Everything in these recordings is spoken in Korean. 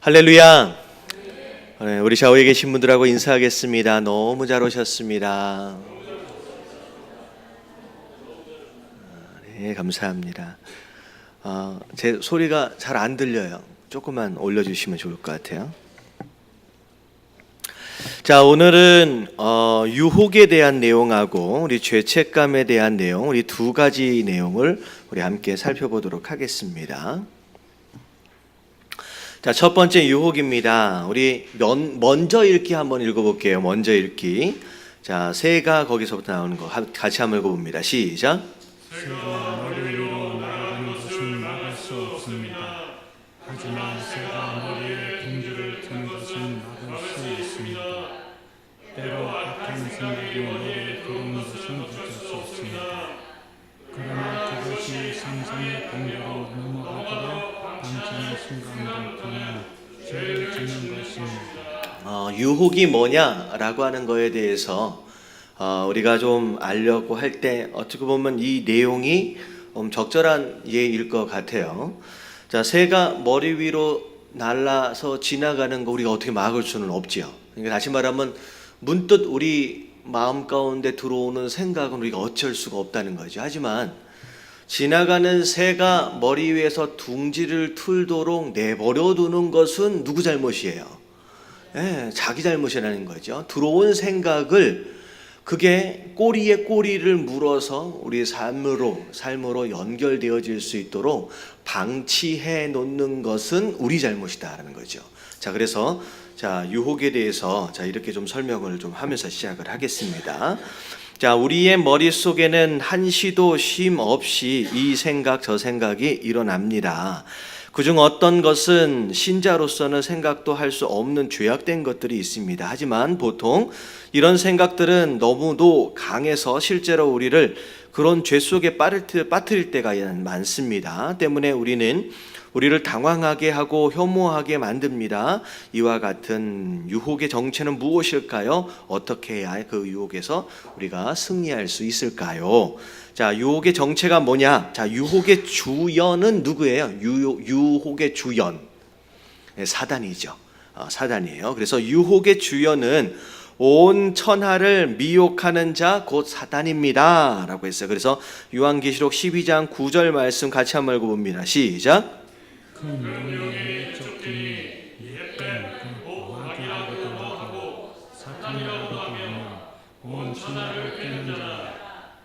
할렐루야. 네, 우리 좌우에 계신 분들하고 인사하겠습니다. 너무 잘 오셨습니다. 네, 감사합니다. 제 소리가 잘 안 들려요. 조금만 올려주시면 좋을 것 같아요. 자, 오늘은 유혹에 대한 내용하고 우리 죄책감에 대한 내용, 우리 두 가지 내용을 우리 함께 살펴보도록 하겠습니다. 자, 첫 번째 유혹입니다. 우리 먼저 읽기 한번 읽어볼게요. 먼저 읽기. 자, 새가 거기서부터 나오는 거 같이 한번 읽어봅니다. 시작. 새가 머리 위로 날아가는 것은 막을 수 없습니다. 하지만 새가 머리에 둥지를 트는 것은 막을 수 있습니다. 때로 악한 생각이 머리에 들어오는 것은 어쩔 수 없습니다. 그러나 그것이 상상의 공로로 넘어가도록 방치하는 순간을 통해 죄를 짓는 것입니다. 유혹이 뭐냐라고 하는 거에 대해서 우리가 좀 알려고 할 때 어떻게 보면 이 내용이 적절한 예일 것 같아요. 자, 새가 머리 위로 날아서 지나가는 거 우리가 어떻게 막을 수는 없지요. 그러니까 다시 말하면 문득 우리 마음 가운데 들어오는 생각은 우리가 어쩔 수가 없다는 거죠. 하지만 지나가는 새가 머리 위에서 둥지를 틀도록 내버려 두는 것은 누구 잘못이에요? 자기 잘못이라는 거죠. 들어온 생각을 그게 꼬리에 꼬리를 물어서 우리 삶으로 연결되어질 수 있도록 방치해 놓는 것은 우리 잘못이다라는 거죠. 자, 그래서 유혹에 대해서 이렇게 좀 설명을 좀 하면서 시작을 하겠습니다. 자, 우리의 머릿속에는 한시도 쉼 없이 이 생각 저 생각이 일어납니다. 그중 어떤 것은 신자로서는 생각도 할 수 없는 죄악된 것들이 있습니다. 하지만 보통 이런 생각들은 너무도 강해서 실제로 우리를 그런 죄 속에 빠뜨릴 때가 많습니다. 때문에 우리를 당황하게 하고 혐오하게 만듭니다. 이와 같은 유혹의 정체는 무엇일까요? 어떻게 해야 그 유혹에서 우리가 승리할 수 있을까요? 자, 유혹의 정체가 뭐냐? 자, 유혹의 주연은 누구예요? 유혹의 주연. 사단이죠. 사단이에요. 그래서 유혹의 주연은 온 천하를 미혹하는 자 곧 사단입니다 라고 했어요. 그래서 요한계시록 12장 9절 말씀 같이 한번 읽어봅니다. 시작. 그 명령에 쫓기니 옛뱀 그 마귀라고도 하고 사탄이라고도 하며 온 천하를 꿰는 자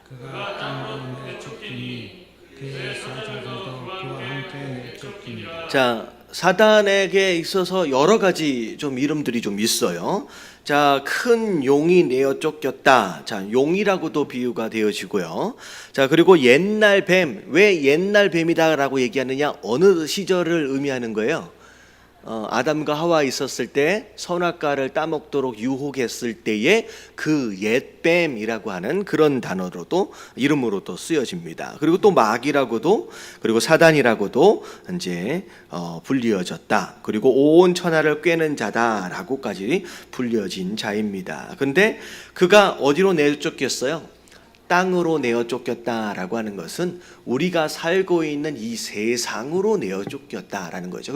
그가 땅으로 내쫓기니 그의 사자들도 그와 함께 내쫓기니라. 자, 사단에게 있어서 여러 가지 좀 이름들이 좀 있어요. 자, 큰 용이 내어 쫓겼다. 자, 용이라고도 비유가 되어지고요. 자, 그리고 옛날 뱀. 왜 옛날 뱀이다라고 얘기하느냐? 어느 시절을 의미하는 거예요? 아담과 하와 있었을 때 선악과를 따먹도록 유혹했을 때의 그 옛뱀이라고 하는 그런 단어로도 이름으로도 쓰여집니다. 그리고 또 마귀라고도, 그리고 사단이라고도 이제 불리어졌다. 그리고 온 천하를 꿰는 자다라고까지 불리어진 자입니다. 근데 그가 어디로 내쫓겼어요? 땅으로 내어 쫓겼다라고 하는 것은 우리가 살고 있는 이 세상으로 내어 쫓겼다라는 거죠.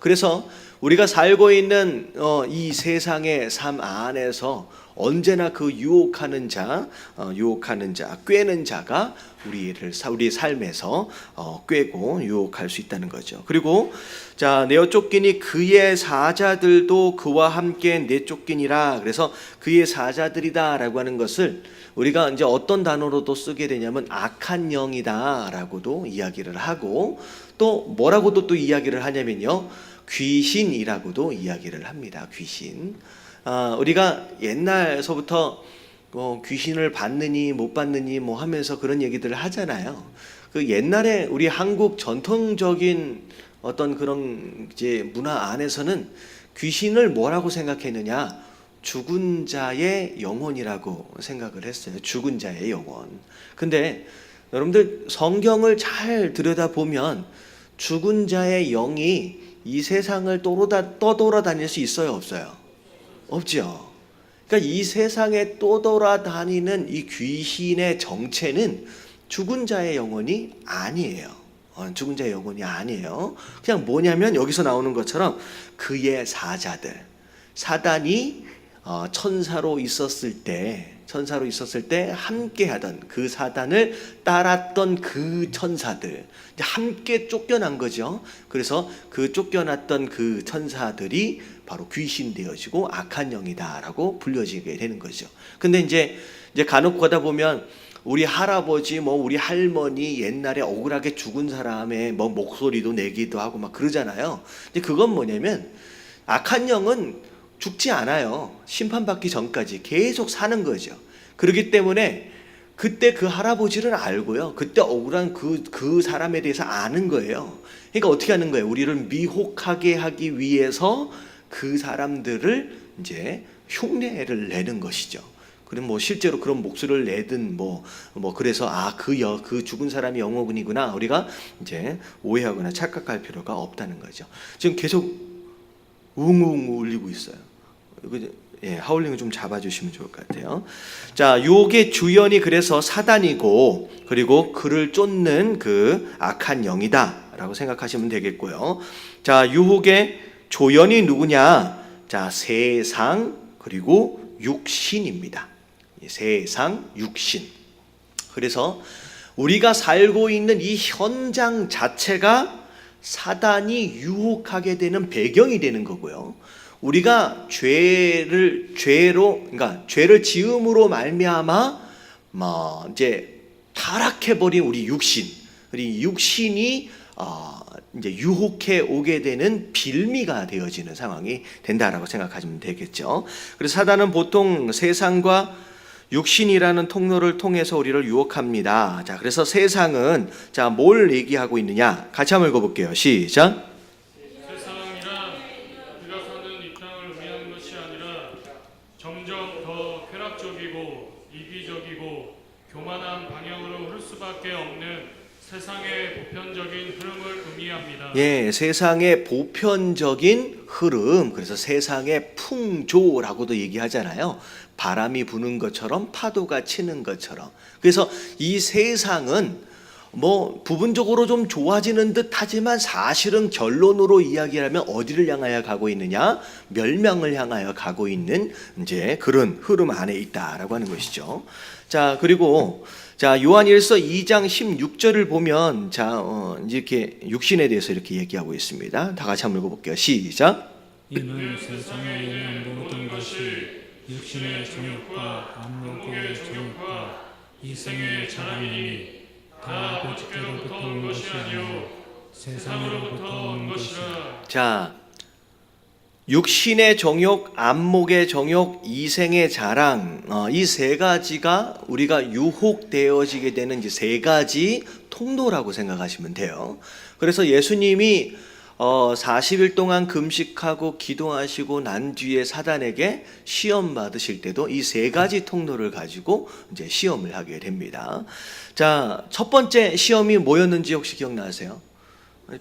그래서 우리가 살고 있는 이 세상의 삶 안에서 언제나 그 유혹하는 자, 꿰는 자가 우리의 삶에서 꿰고 유혹할 수 있다는 거죠. 그리고 자, 내어 쫓기니 그의 사자들도 그와 함께 내쫓기니라. 그래서 그의 사자들이다라고 하는 것을 우리가 이제 어떤 단어로도 쓰게 되냐면 악한 영이다라고도 이야기를 하고 또 뭐라고도 또 이야기를 하냐면요, 귀신이라고도 이야기를 합니다. 귀신. 우리가 옛날서부터 귀신을 받느니 못 받느니 뭐 하면서 그런 얘기들을 하잖아요. 그 옛날에 우리 한국 전통적인 어떤 그런 이제 문화 안에서는 귀신을 뭐라고 생각했느냐? 죽은 자의 영혼이라고 생각을 했어요. 죽은 자의 영혼. 근데 여러분들 성경을 잘 들여다보면 죽은 자의 영이 이 세상을 떠돌아다닐 수 있어요? 없어요? 없죠. 그러니까 이 세상에 떠돌아다니는 이 귀신의 정체는 죽은 자의 영혼이 아니에요. 죽은 자의 영혼이 아니에요. 그냥 뭐냐면 여기서 나오는 것처럼 그의 사자들, 사단이 천사로 있었을 때 함께하던 그 사단을 따랐던 그 천사들, 이제 함께 쫓겨난 거죠. 그래서 그 쫓겨났던 그 천사들이 바로 귀신 되어지고 악한 영이다라고 불려지게 되는 거죠. 근데 이제 간혹 가다 보면 우리 할아버지, 우리 할머니 옛날에 억울하게 죽은 사람의 목소리도 내기도 하고 막 그러잖아요. 근데 그건 뭐냐면 악한 영은 죽지 않아요. 심판받기 전까지 계속 사는 거죠. 그렇기 때문에 그때 그 할아버지를 알고요. 그때 억울한 그 사람에 대해서 아는 거예요. 그러니까 어떻게 하는 거예요? 우리를 미혹하게 하기 위해서 그 사람들을 이제 흉내를 내는 것이죠. 그럼 실제로 그런 목소리를 내든 그래서 그 죽은 사람이 영혼이구나 우리가 이제 오해하거나 착각할 필요가 없다는 거죠. 지금 계속 웅웅 울리고 있어요. 하울링을 좀 잡아주시면 좋을 것 같아요. 자, 유혹의 주연이 그래서 사단이고, 그리고 그를 쫓는 그 악한 영이다라고 생각하시면 되겠고요. 자, 유혹의 조연이 누구냐? 자, 세상 그리고 육신입니다. 세상, 육신. 그래서 우리가 살고 있는 이 현장 자체가 사단이 유혹하게 되는 배경이 되는 거고요. 우리가 죄를 지음으로 말미암아 이제 타락해 버린 우리 육신이 이제 유혹해 오게 되는 빌미가 되어지는 상황이 된다라고 생각하시면 되겠죠. 그래서 사단은 보통 세상과 육신이라는 통로를 통해서 우리를 유혹합니다. 자, 그래서 세상은 뭘 얘기하고 있느냐? 같이 한번 읽어볼게요. 시작. 세상이란 우리가 사는 이 땅을 의미하는 것이 아니라 점점 더 쾌락적이고 이기적이고 교만한 방향으로 흐를 수밖에 없는 세상의 보편적인 흐름을 의미합니다. 예, 세상의 보편적인 흐름, 그래서 세상의 풍조라고도 얘기하잖아요. 바람이 부는 것처럼 파도가 치는 것처럼. 그래서 이 세상은 부분적으로 좀 좋아지는 듯 하지만 사실은 결론으로 이야기하면 어디를 향하여 가고 있느냐? 멸망을 향하여 가고 있는 이제 그런 흐름 안에 있다라고 하는 것이죠. 자, 그리고 요한일서 2장 16절을 보면 이렇게 육신에 대해서 이렇게 얘기하고 있습니다. 다 같이 한번 읽어볼게요. 시작. 이는 세상에 있는 모든 것이 육신의 정욕과 안목의 정욕과 이생의 자랑이니 다 아버지께로부터 온 것이 아니요 세상으로부터 온 것이라. 자, 육신의 정욕, 안목의 정욕, 이생의 자랑, 이 세 가지가 우리가 유혹되어지게 되는 이제 세 가지 통로라고 생각하시면 돼요. 그래서 예수님이 40일 동안 금식하고 기도하시고 난 뒤에 사단에게 시험 받으실 때도 이 세 가지 통로를 가지고 이제 시험을 하게 됩니다. 자, 첫 번째 시험이 뭐였는지 혹시 기억나세요?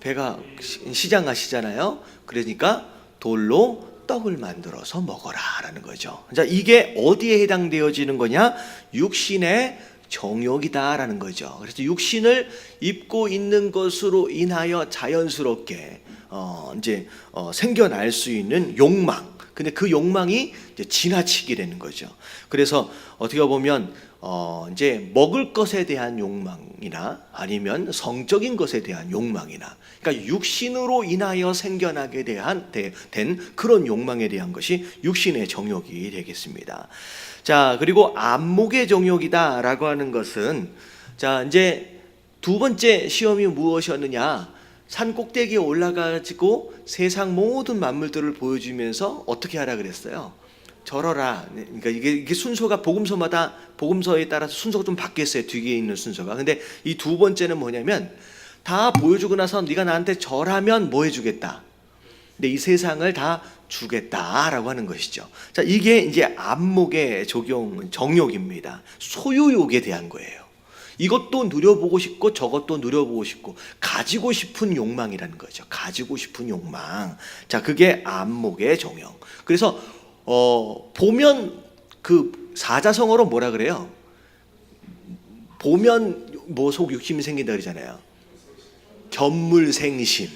배가 시장 가시잖아요. 그러니까 돌로 떡을 만들어서 먹어라라는 거죠. 자, 이게 어디에 해당되어지는 거냐? 육신의 정욕이다라는 거죠. 그래서 육신을 입고 있는 것으로 인하여 자연스럽게 생겨날 수 있는 욕망. 근데 그 욕망이 이제 지나치게 되는 거죠. 그래서 어떻게 보면 이제 먹을 것에 대한 욕망이나 아니면 성적인 것에 대한 욕망이나, 그러니까 육신으로 인하여 생겨나게 된 그런 욕망에 대한 것이 육신의 정욕이 되겠습니다. 자, 그리고 안목의 정욕이다라고 하는 것은 이제 두 번째 시험이 무엇이었느냐? 산 꼭대기에 올라가지고 세상 모든 만물들을 보여주면서 어떻게 하라 그랬어요? 절어라. 그러니까 이게 순서가 복음서에 따라서 순서가 좀 바뀌었어요. 뒤에 있는 순서가. 근데 이 두 번째는 뭐냐면 다 보여주고 나서 네가 나한테 절하면 뭐 해주겠다. 근데 이 세상을 다 주겠다라고 하는 것이죠. 자, 이게 이제 안목의 정욕입니다. 소유욕에 대한 거예요. 이것도 누려보고 싶고 저것도 누려보고 싶고 가지고 싶은 욕망이라는 거죠. 가지고 싶은 욕망. 자, 그게 안목의 정욕. 그래서 보면 그 사자성어로 뭐라 그래요? 보면 속 욕심이 생긴다 그러잖아요. 견물생심.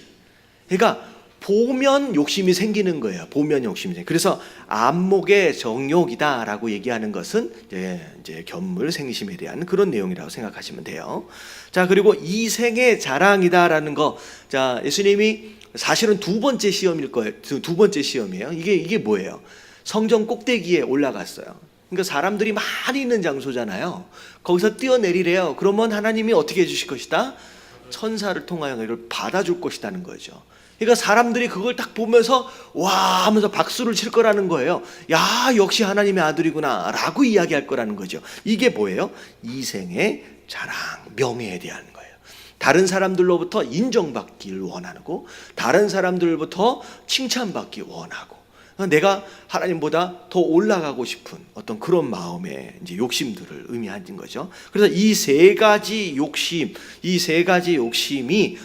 그러니까 보면 욕심이 생기는 거예요. 보면 욕심이 생기. 그래서 안목의 정욕이다라고 얘기하는 것은 이제 견물생심에 대한 그런 내용이라고 생각하시면 돼요. 자, 그리고 이생의 자랑이다라는 거. 자, 예수님이 사실은 두 번째 시험일 거예요. 두 번째 시험이에요. 이게 뭐예요? 성전 꼭대기에 올라갔어요. 그러니까 사람들이 많이 있는 장소잖아요. 거기서 뛰어내리래요. 그러면 하나님이 어떻게 해주실 것이다? 천사를 통하여 너희를 받아줄 것이라는 거죠. 그러니까 사람들이 그걸 딱 보면서 와 하면서 박수를 칠 거라는 거예요. 야, 역시 하나님의 아들이구나 라고 이야기할 거라는 거죠. 이게 뭐예요? 이생의 자랑, 명예에 대한 거예요. 다른 사람들로부터 인정받기를 원하고 다른 사람들로부터 칭찬받기 원하고 내가 하나님보다 더 올라가고 싶은 어떤 그런 마음의 이제 욕심들을 의미하는 거죠. 그래서 이 세 가지 욕심, 이 세 가지 욕심이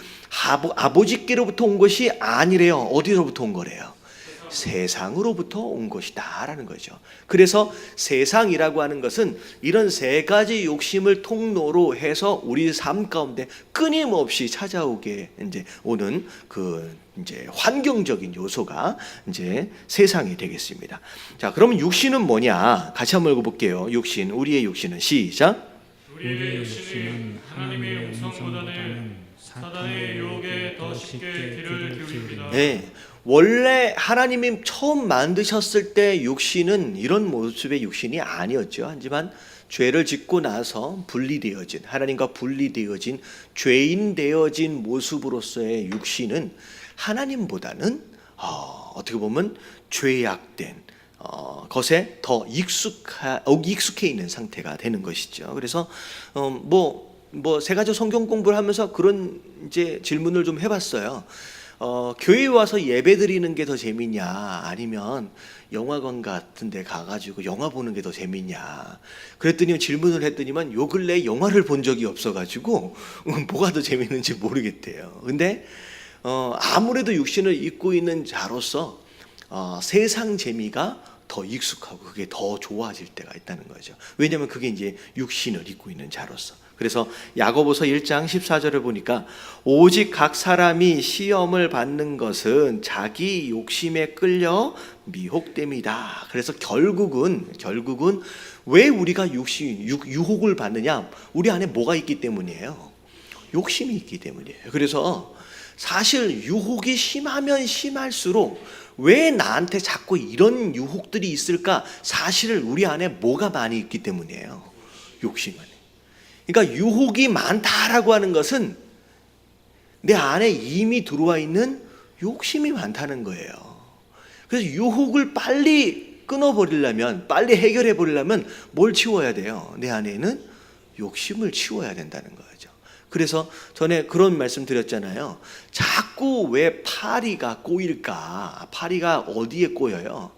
아버지께로부터 온 것이 아니래요. 어디로부터 온 거래요? 세상으로부터 온 것이다 라는 거죠. 그래서 세상이라고 하는 것은 이런 세 가지 욕심을 통로로 해서 우리 삶 가운데 끊임없이 찾아오게 이제 오는 그 이제 환경적인 요소가 이제 세상이 되겠습니다. 자, 그러면 육신은 뭐냐? 같이 한번 읽어볼게요. 육신, 우리의 육신은 시작. 우리의 육신은 하나님의 음성보다는 사단의 유혹에 더 쉽게 귀를 기울입니다. 네, 원래 하나님이 처음 만드셨을 때 육신은 이런 모습의 육신이 아니었죠. 하지만 죄를 짓고 나서 분리되어진, 하나님과 분리되어진 죄인 되어진 모습으로서의 육신은 하나님보다는 어떻게 보면 죄악된 것에 더 익숙해 있는 상태가 되는 것이죠. 그래서 세 가지 성경 공부를 하면서 그런 이제 질문을 좀 해봤어요. 교회에 와서 예배 드리는 게 더 재밌냐, 아니면 영화관 같은 데 가가지고 영화 보는 게 더 재밌냐. 그랬더니 질문을 했더니만 요 근래 영화를 본 적이 없어가지고 뭐가 더 재밌는지 모르겠대요. 근데 아무래도 육신을 입고 있는 자로서 세상 재미가 더 익숙하고 그게 더 좋아질 때가 있다는 거죠. 왜냐하면 그게 이제 육신을 입고 있는 자로서. 그래서 야고보서 1장 14절을 보니까 오직 각 사람이 시험을 받는 것은 자기 욕심에 끌려 미혹됨이다. 그래서 결국은 왜 우리가 유혹을 받느냐? 우리 안에 뭐가 있기 때문이에요? 욕심이 있기 때문이에요. 그래서 사실 유혹이 심하면 심할수록 왜 나한테 자꾸 이런 유혹들이 있을까? 사실 우리 안에 뭐가 많이 있기 때문이에요. 욕심은. 그러니까 유혹이 많다라고 하는 것은 내 안에 이미 들어와 있는 욕심이 많다는 거예요. 그래서 유혹을 빨리 끊어버리려면, 빨리 해결해버리려면 뭘 치워야 돼요? 내 안에는 욕심을 치워야 된다는 거죠. 그래서 전에 그런 말씀 드렸잖아요. 자꾸 왜 파리가 꼬일까? 파리가 어디에 꼬여요?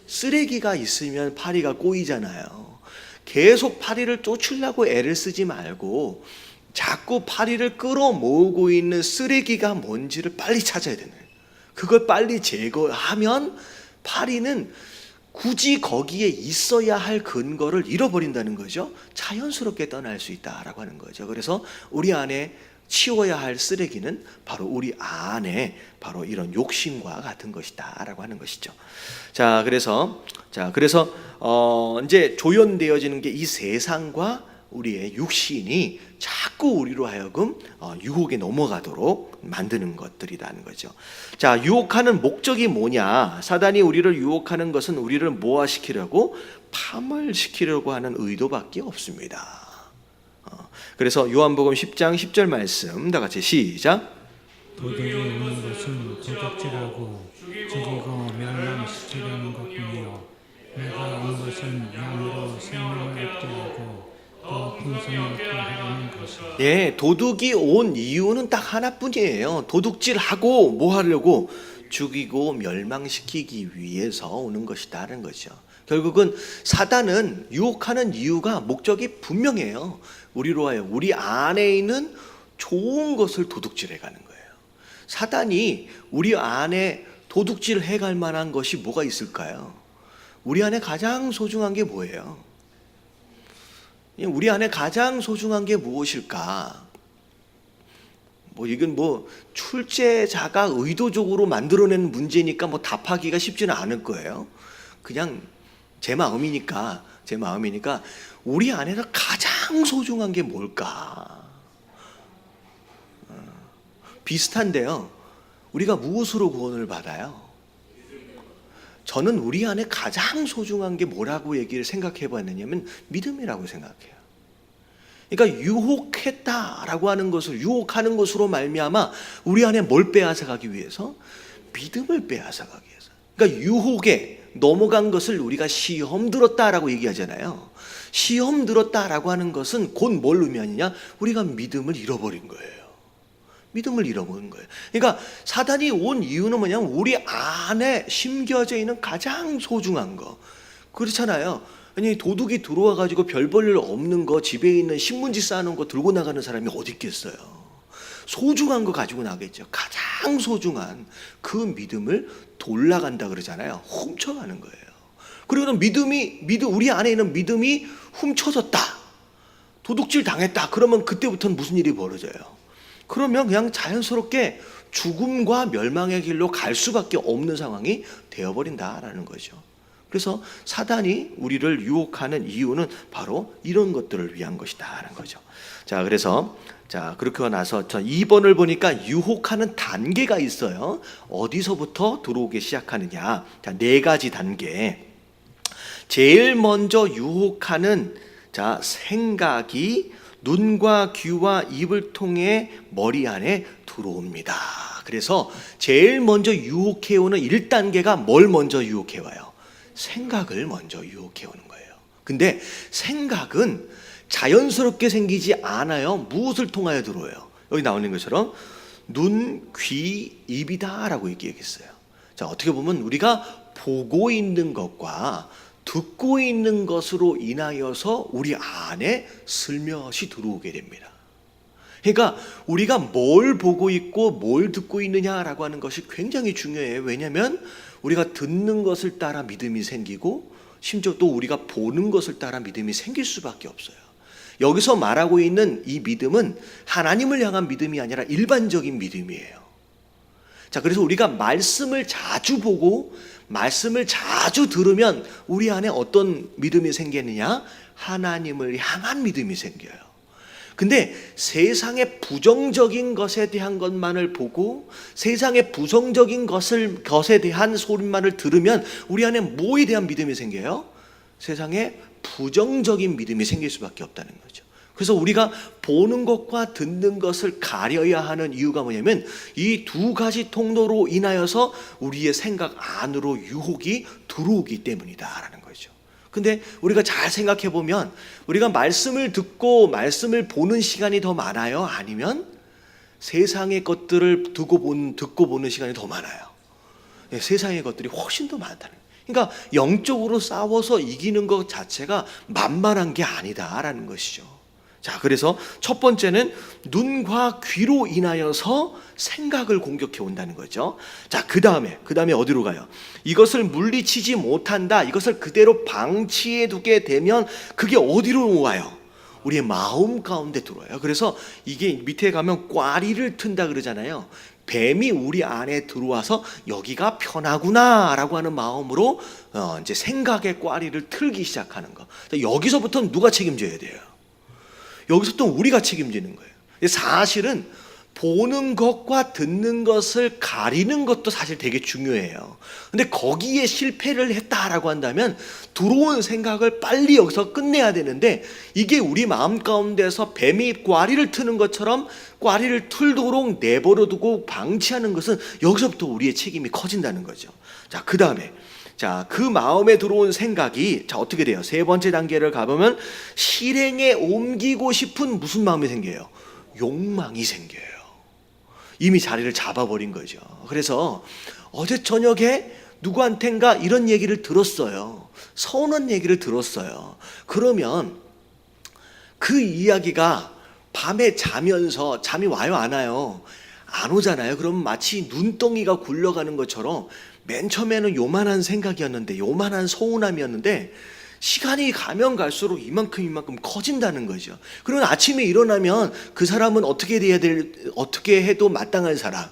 쓰레기가 있으면 파리가 꼬이잖아요. 계속 파리를 쫓으려고 애를 쓰지 말고 자꾸 파리를 끌어모으고 있는 쓰레기가 뭔지를 빨리 찾아야 되는 거예요. 그걸 빨리 제거하면 파리는 굳이 거기에 있어야 할 근거를 잃어버린다는 거죠. 자연스럽게 떠날 수 있다라고 하는 거죠. 그래서 우리 안에 치워야 할 쓰레기는 바로 우리 안에 바로 이런 욕심과 같은 것이다라고 하는 것이죠. 그래서 이제 조연되어지는 게 이 세상과 우리의 육신이 자꾸 우리로 하여금 유혹에 넘어가도록 만드는 것들이라는 거죠. 자, 유혹하는 목적이 뭐냐? 사단이 우리를 유혹하는 것은 우리를 모아시키려고, 파멸시키려고 하는 의도밖에 없습니다. 그래서 요한복음 10장 10절 말씀 다 같이 시작. 도둑이 오는 것은 도둑질하고 죽이고 멸망시키려는 것뿐이요 내가 온 것은 양으로 생명을 얻게 하고 또 풍성히 얻게 하려는 것이다. 예, 도둑이 온 이유는 딱 하나뿐이에요. 도둑질하고 뭐 하려고? 죽이고 멸망시키기 위해서 오는 것이다라는 거죠. 결국은 사단은 유혹하는 이유가, 목적이 분명해요. 우리로 하여 우리 안에 있는 좋은 것을 도둑질해 가는 거예요. 사단이 우리 안에 도둑질 해갈 만한 것이 뭐가 있을까요? 우리 안에 가장 소중한 게 뭐예요? 우리 안에 가장 소중한 게 무엇일까? 뭐 이건 뭐 출제자가 의도적으로 만들어낸 문제니까 뭐 답하기가 쉽지는 않을 거예요. 그냥 제 마음이니까 우리 안에서 가장 소중한 게 뭘까? 비슷한데요. 우리가 무엇으로 구원을 받아요? 저는 우리 안에 가장 소중한 게 뭐라고 얘기를 생각해 봤느냐면 믿음이라고 생각해요. 그러니까 유혹했다라고 하는 것을 유혹하는 것으로 말미암아 우리 안에 뭘 빼앗아가기 위해서? 믿음을 빼앗아가기 위해서. 그러니까 유혹에 넘어간 것을 우리가 시험 들었다라고 얘기하잖아요. 시험 들었다라고 하는 것은 곧 뭘 의미하느냐? 우리가 믿음을 잃어버린 거예요. 믿음을 잃어버린 거예요. 그러니까 사단이 온 이유는 뭐냐면 우리 안에 심겨져 있는 가장 소중한 거. 그렇잖아요. 아니 도둑이 들어와 가지고 별 볼 일 없는 거, 집에 있는 신문지 쌓아놓은 거 들고 나가는 사람이 어디 있겠어요. 소중한 거 가지고 나겠죠. 가장 소중한 그 믿음을 돌아간다 그러잖아요. 훔쳐가는 거예요. 그리고는 우리 안에 있는 믿음이 훔쳐졌다, 도둑질 당했다, 그러면 그때부터는 무슨 일이 벌어져요? 그러면 그냥 자연스럽게 죽음과 멸망의 길로 갈 수밖에 없는 상황이 되어버린다라는 거죠. 그래서 사단이 우리를 유혹하는 이유는 바로 이런 것들을 위한 것이다라는 거죠. 자, 그래서 그렇게 나서 2번을 보니까 유혹하는 단계가 있어요. 어디서부터 들어오기 시작하느냐? 자, 4가지 단계. 제일 먼저 유혹하는 생각이 눈과 귀와 입을 통해 머리 안에 들어옵니다. 그래서 제일 먼저 유혹해오는 1단계가 뭘 먼저 유혹해와요? 생각을 먼저 유혹해오는 거예요. 근데 생각은 자연스럽게 생기지 않아요. 무엇을 통하여 들어와요? 여기 나오는 것처럼 눈, 귀, 입이다 라고 얘기했어요. 자, 어떻게 보면 우리가 보고 있는 것과 듣고 있는 것으로 인하여서 우리 안에 슬며시 들어오게 됩니다. 그러니까 우리가 뭘 보고 있고 뭘 듣고 있느냐라고 하는 것이 굉장히 중요해요. 왜냐하면 우리가 듣는 것을 따라 믿음이 생기고 심지어 또 우리가 보는 것을 따라 믿음이 생길 수밖에 없어요. 여기서 말하고 있는 이 믿음은 하나님을 향한 믿음이 아니라 일반적인 믿음이에요. 자, 그래서 우리가 말씀을 자주 보고 말씀을 자주 들으면 우리 안에 어떤 믿음이 생기느냐? 하나님을 향한 믿음이 생겨요. 근데 세상의 부정적인 것에 대한 것만을 보고 세상의 부정적인 것에 대한 소리만을 들으면 우리 안에 뭐에 대한 믿음이 생겨요? 세상에 부정적인 믿음이 생길 수밖에 없다는 거죠. 그래서 우리가 보는 것과 듣는 것을 가려야 하는 이유가 뭐냐면 이 2가지 통로로 인하여서 우리의 생각 안으로 유혹이 들어오기 때문이다라는 거죠. 근데 우리가 잘 생각해 보면 우리가 말씀을 듣고 말씀을 보는 시간이 더 많아요? 아니면 세상의 것들을 듣고 보는 시간이 더 많아요? 네, 세상의 것들이 훨씬 더 많다는 거예요. 그러니까 영적으로 싸워서 이기는 것 자체가 만만한 게 아니다라는 것이죠. 자, 그래서 첫 번째는 눈과 귀로 인하여서 생각을 공격해 온다는 거죠. 자, 그 다음에 어디로 가요? 이것을 물리치지 못한다, 이것을 그대로 방치해 두게 되면 그게 어디로 와요? 우리의 마음 가운데 들어와요. 그래서 이게 밑에 가면 꽈리를 튼다 그러잖아요. 뱀이 우리 안에 들어와서 여기가 편하구나 라고 하는 마음으로 이제 생각의 꽈리를 틀기 시작하는 거. 여기서부터는 누가 책임져야 돼요? 여기서부터 우리가 책임지는 거예요. 사실은 보는 것과 듣는 것을 가리는 것도 사실 되게 중요해요. 근데 거기에 실패를 했다라고 한다면 들어온 생각을 빨리 여기서 끝내야 되는데 이게 우리 마음 가운데서 뱀이 꽈리를 트는 것처럼 꽈리를 틀도록 내버려 두고 방치하는 것은 여기서부터 우리의 책임이 커진다는 거죠. 자, 그 다음에 그 마음에 들어온 생각이 어떻게 돼요? 3번째 단계를 가보면 실행에 옮기고 싶은 무슨 마음이 생겨요? 욕망이 생겨요. 이미 자리를 잡아버린 거죠. 그래서 어제 저녁에 누구한텐가 이런 얘기를 들었어요. 서운한 얘기를 들었어요. 그러면 그 이야기가 밤에 자면서 잠이 와요, 안 와요? 안 오잖아요. 그럼 마치 눈덩이가 굴러가는 것처럼 맨 처음에는 요만한 생각이었는데, 요만한 서운함이었는데 시간이 가면 갈수록 이만큼 커진다는 거죠. 그러면 아침에 일어나면 그 사람은 어떻게 해도 마땅한 사람.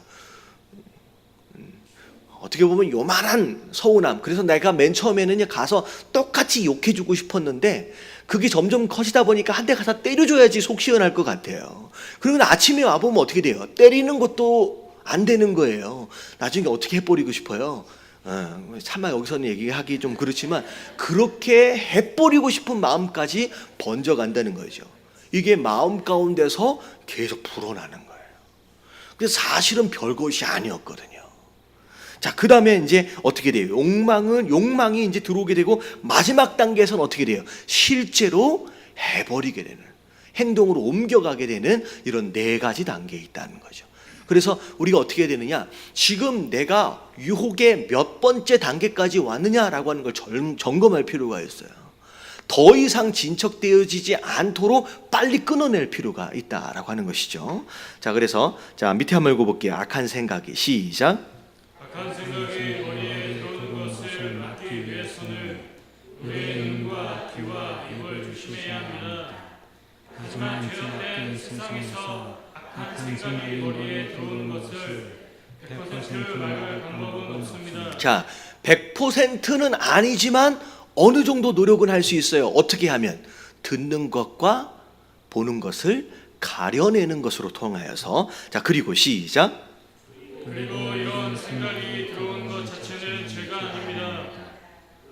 어떻게 보면 요만한 서운함. 그래서 내가 맨 처음에는 가서 똑같이 욕해주고 싶었는데 그게 점점 커지다 보니까 한 대 가서 때려줘야지 속 시원할 것 같아요. 그러면 아침에 와보면 어떻게 돼요? 때리는 것도 안 되는 거예요. 나중에 어떻게 해버리고 싶어요? 차마 여기서는 얘기하기 좀 그렇지만 그렇게 해버리고 싶은 마음까지 번져간다는 거죠. 이게 마음 가운데서 계속 불어나는 거예요. 그래서 사실은 별것이 아니었거든요. 자, 그 다음에 이제 어떻게 돼요? 욕망이 이제 들어오게 되고 마지막 단계에서는 어떻게 돼요? 실제로 해버리게 되는, 행동으로 옮겨가게 되는 이런 4가지 단계에 있다는 거죠. 그래서 우리가 어떻게 해야 되느냐? 지금 내가 유혹의 몇 번째 단계까지 왔느냐라고 하는 걸 점검할 필요가 있어요. 더 이상 진척되어지지 않도록 빨리 끊어낼 필요가 있다라고 하는 것이죠. 자, 그래서 자, 밑에 한번 읽어볼게요. 악한 생각이 시작. 악한 생각이 우리의 좋은 것을 막기 위해서는 우리의 눈과 귀와 입을 조심해야 합니다. 하지만 죄악된 세상에서 악한 생각이 머리에 들어오는 것을 100% 막을 방법은 없습니다. 자, 100%는 아니지만 어느 정도 노력은 할 수 있어요. 어떻게 하면? 듣는 것과 보는 것을 가려내는 것으로 통하여서. 자, 그리고 시작. 그리고 이런 생각이 들어오는 것 자체는 죄가 아닙니다.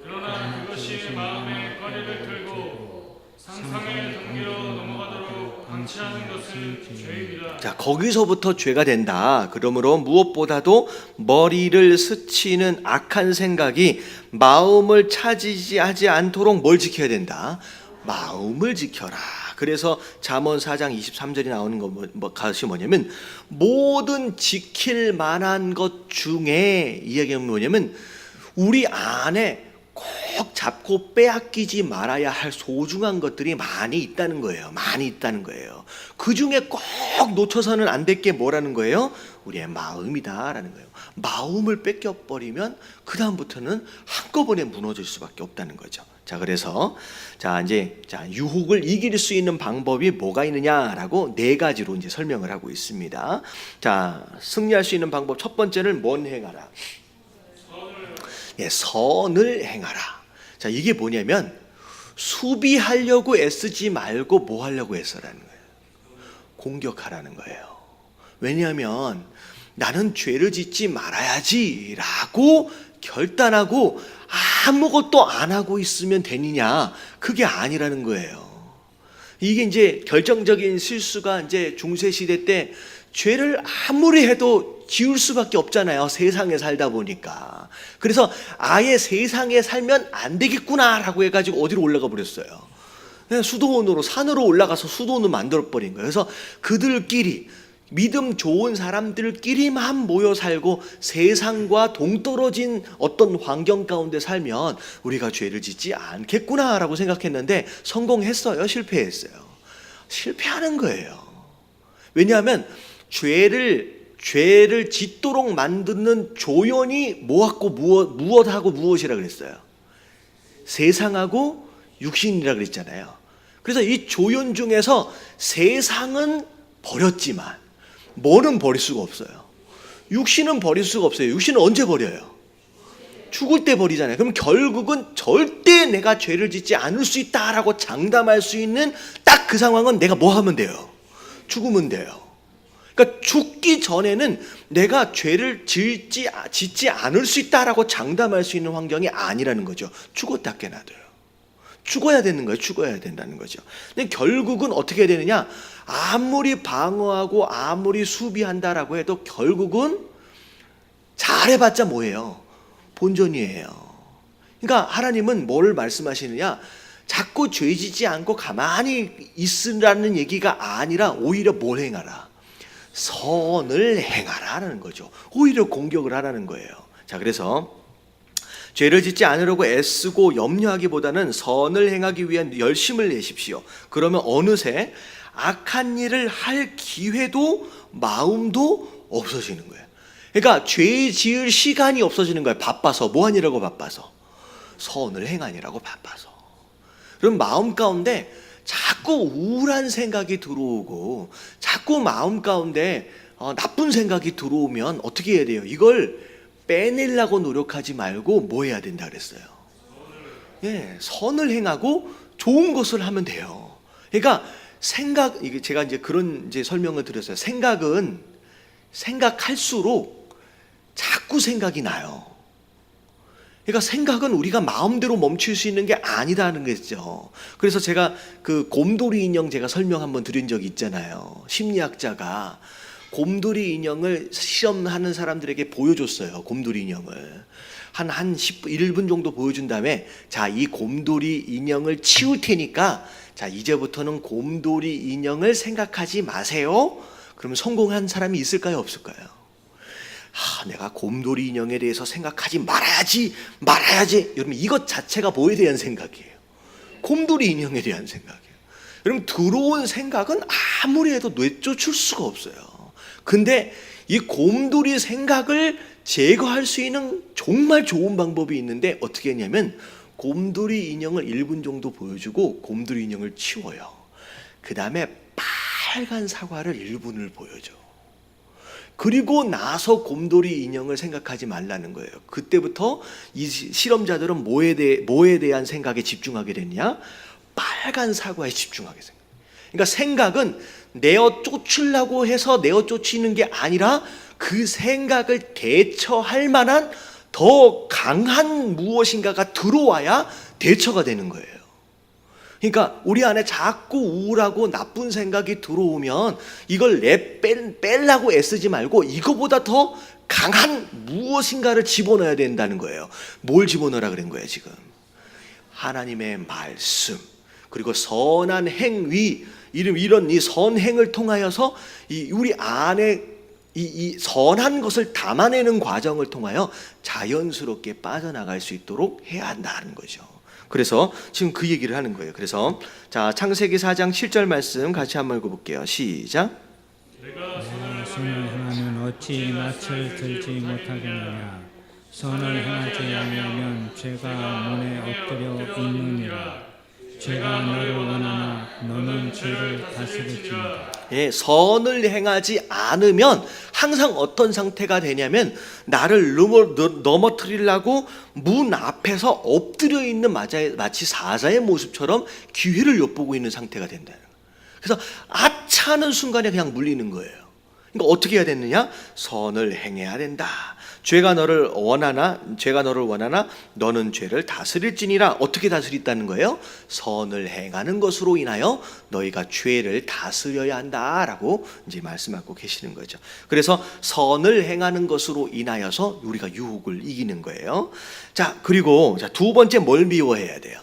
그러나 그것이 마음의 꺼리를 틀고 상상의 경계로 넘어가도록 방치하는 것은 죄입니다. 자, 거기서부터 죄가 된다. 그러므로 무엇보다도 머리를 스치는 악한 생각이 마음을 차지하지 않도록 뭘 지켜야 된다? 마음을 지켜라. 그래서 잠언 4장 23절이 나오는 것이 뭐냐면 모든 지킬 만한 것 중에 이야기가 뭐냐면 우리 안에 꼭 잡고 빼앗기지 말아야 할 소중한 것들이 많이 있다는 거예요. 많이 있다는 거예요. 그 중에 꼭 놓쳐서는 안 될 게 뭐라는 거예요? 우리의 마음이다라는 거예요. 마음을 뺏겨버리면 그 다음부터는 한꺼번에 무너질 수밖에 없다는 거죠. 자, 그래서 이제 유혹을 이길 수 있는 방법이 뭐가 있느냐라고 4가지로 이제 설명을 하고 있습니다. 자, 승리할 수 있는 방법 첫 번째는 뭔 행하라? 선을 행하라. 자, 이게 뭐냐면 수비하려고 애쓰지 말고 뭐 하려고 애써라는 거예요? 공격하라는 거예요. 왜냐하면 나는 죄를 짓지 말아야지라고 결단하고 아무것도 안 하고 있으면 되느냐? 그게 아니라는 거예요. 이게 이제 결정적인 실수가 이제 중세 시대 때 죄를 아무리 해도 지울 수밖에 없잖아요. 세상에 살다 보니까. 그래서 아예 세상에 살면 안 되겠구나라고 해가지고 어디로 올라가 버렸어요? 수도원으로, 산으로 올라가서 수도원을 만들어버린 거예요. 그래서 그들끼리 믿음 좋은 사람들끼리만 모여 살고 세상과 동떨어진 어떤 환경 가운데 살면 우리가 죄를 짓지 않겠구나라고 생각했는데 성공했어요? 실패했어요? 실패하는 거예요. 왜냐하면 죄를 짓도록 만드는 조연이 무엇하고 무엇이라 그랬어요? 세상하고 육신이라 그랬잖아요. 그래서 이 조연 중에서 세상은 버렸지만 뭐는 버릴 수가 없어요? 육신은 버릴 수가 없어요. 육신은 언제 버려요? 죽을 때 버리잖아요. 그럼 결국은 절대 내가 죄를 짓지 않을 수 있다라고 장담할 수 있는 딱 그 상황은 내가 뭐 하면 돼요? 죽으면 돼요. 그러니까 죽기 전에는 내가 죄를 짓지 않을 수 있다라고 장담할 수 있는 환경이 아니라는 거죠. 죽었다 깨나도요. 죽어야 되는 거예요. 죽어야 된다는 거죠. 근데 결국은 어떻게 해야 되느냐? 아무리 방어하고 아무리 수비한다라고 해도 결국은 잘해봤자 뭐예요? 본전이에요. 그러니까 하나님은 뭘 말씀하시느냐? 자꾸 죄지지 않고 가만히 있으라는 얘기가 아니라 오히려 뭘 행하라? 선을 행하라는 거죠. 오히려 공격을 하라는 거예요. 자, 그래서 죄를 짓지 않으려고 애쓰고 염려하기보다는 선을 행하기 위한 열심을 내십시오. 그러면 어느새 악한 일을 할 기회도 마음도 없어지는 거예요. 그러니까 죄 지을 시간이 없어지는 거예요. 바빠서. 뭐 하니라고 바빠서? 선을 행하니라고 바빠서. 그럼 마음 가운데 자꾸 우울한 생각이 들어오고 자꾸 마음 가운데 나쁜 생각이 들어오면 어떻게 해야 돼요? 이걸 빼내려고 노력하지 말고 뭐 해야 된다 그랬어요? 예, 선을 행하고 좋은 것을 하면 돼요. 그러니까 이게 제가 이제 그런 이제 설명을 드렸어요. 생각은 생각할수록 자꾸 생각이 나요. 그러니까 생각은 우리가 마음대로 멈출 수 있는 게 아니다는 거죠. 그래서 제가 그 곰돌이 인형 제가 설명 한번 드린 적이 있잖아요. 심리학자가 곰돌이 인형을 실험하는 사람들에게 보여줬어요. 곰돌이 인형을 한 1분 정도 보여준 다음에 자, 이 곰돌이 인형을 치울 테니까 자, 이제부터는 곰돌이 인형을 생각하지 마세요. 그러면 성공한 사람이 있을까요? 없을까요? 내가 곰돌이 인형에 대해서 생각하지 말아야지. 여러분 이것 자체가 뭐에 대한 생각이에요? 곰돌이 인형에 대한 생각이에요. 여러분 들어온 생각은 아무리 해도 내쫓을 수가 없어요. 근데 이 곰돌이 생각을 제거할 수 있는 정말 좋은 방법이 있는데 어떻게 했냐면 곰돌이 인형을 1분 정도 보여주고 곰돌이 인형을 치워요. 그 다음에 빨간 사과를 1분을 보여줘. 그리고 나서 곰돌이 인형을 생각하지 말라는 거예요. 그때부터 이 실험자들은 뭐에 대한 생각에 집중하게 됐냐? 빨간 사과에 집중하게 생각. 그러니까 생각은 내어 쫓으려고 해서 내어 쫓이는 게 아니라 그 생각을 대처할 만한 더 강한 무엇인가가 들어와야 대처가 되는 거예요. 그러니까 우리 안에 자꾸 우울하고 나쁜 생각이 들어오면 이걸 빼려고 애쓰지 말고 이거보다 더 강한 무엇인가를 집어넣어야 된다는 거예요. 뭘 집어넣으라 그런 거예요 지금? 하나님의 말씀, 그리고 선한 행위, 이런 이 선행을 통하여서 우리 안에 이 선한 것을 담아내는 과정을 통하여 자연스럽게 빠져나갈 수 있도록 해야 한다는 거죠. 그래서 지금 그 얘기를 하는 거예요. 그래서 자, 창세기 4장 7절 말씀 같이 한번 읽어볼게요. 시작. 내가 선을 행하면 어찌 낯을 들지 못하겠느냐. 선을 행하지 아니하면 죄가 문에 엎드려 있느니라. 죄가 너를 원하나 너는 죄를 다스릴지니라. 예, 선을 행하지 않으면 항상 어떤 상태가 되냐면 나를 넘어뜨리려고 문 앞에서 엎드려 있는 마치 사자의 모습처럼 기회를 엿보고 있는 상태가 된다. 그래서 아차하는 순간에 그냥 물리는 거예요. 그러니까 어떻게 해야 되느냐? 선을 행해야 된다. 죄가 너를 원하나 너는 죄를 다스릴지니라. 어떻게 다스린다는 거예요? 선을 행하는 것으로 인하여 너희가 죄를 다스려야 한다라고 이제 말씀하고 계시는 거죠. 그래서 선을 행하는 것으로 인하여서 우리가 유혹을 이기는 거예요. 자, 그리고 두 번째 뭘 미워해야 돼요?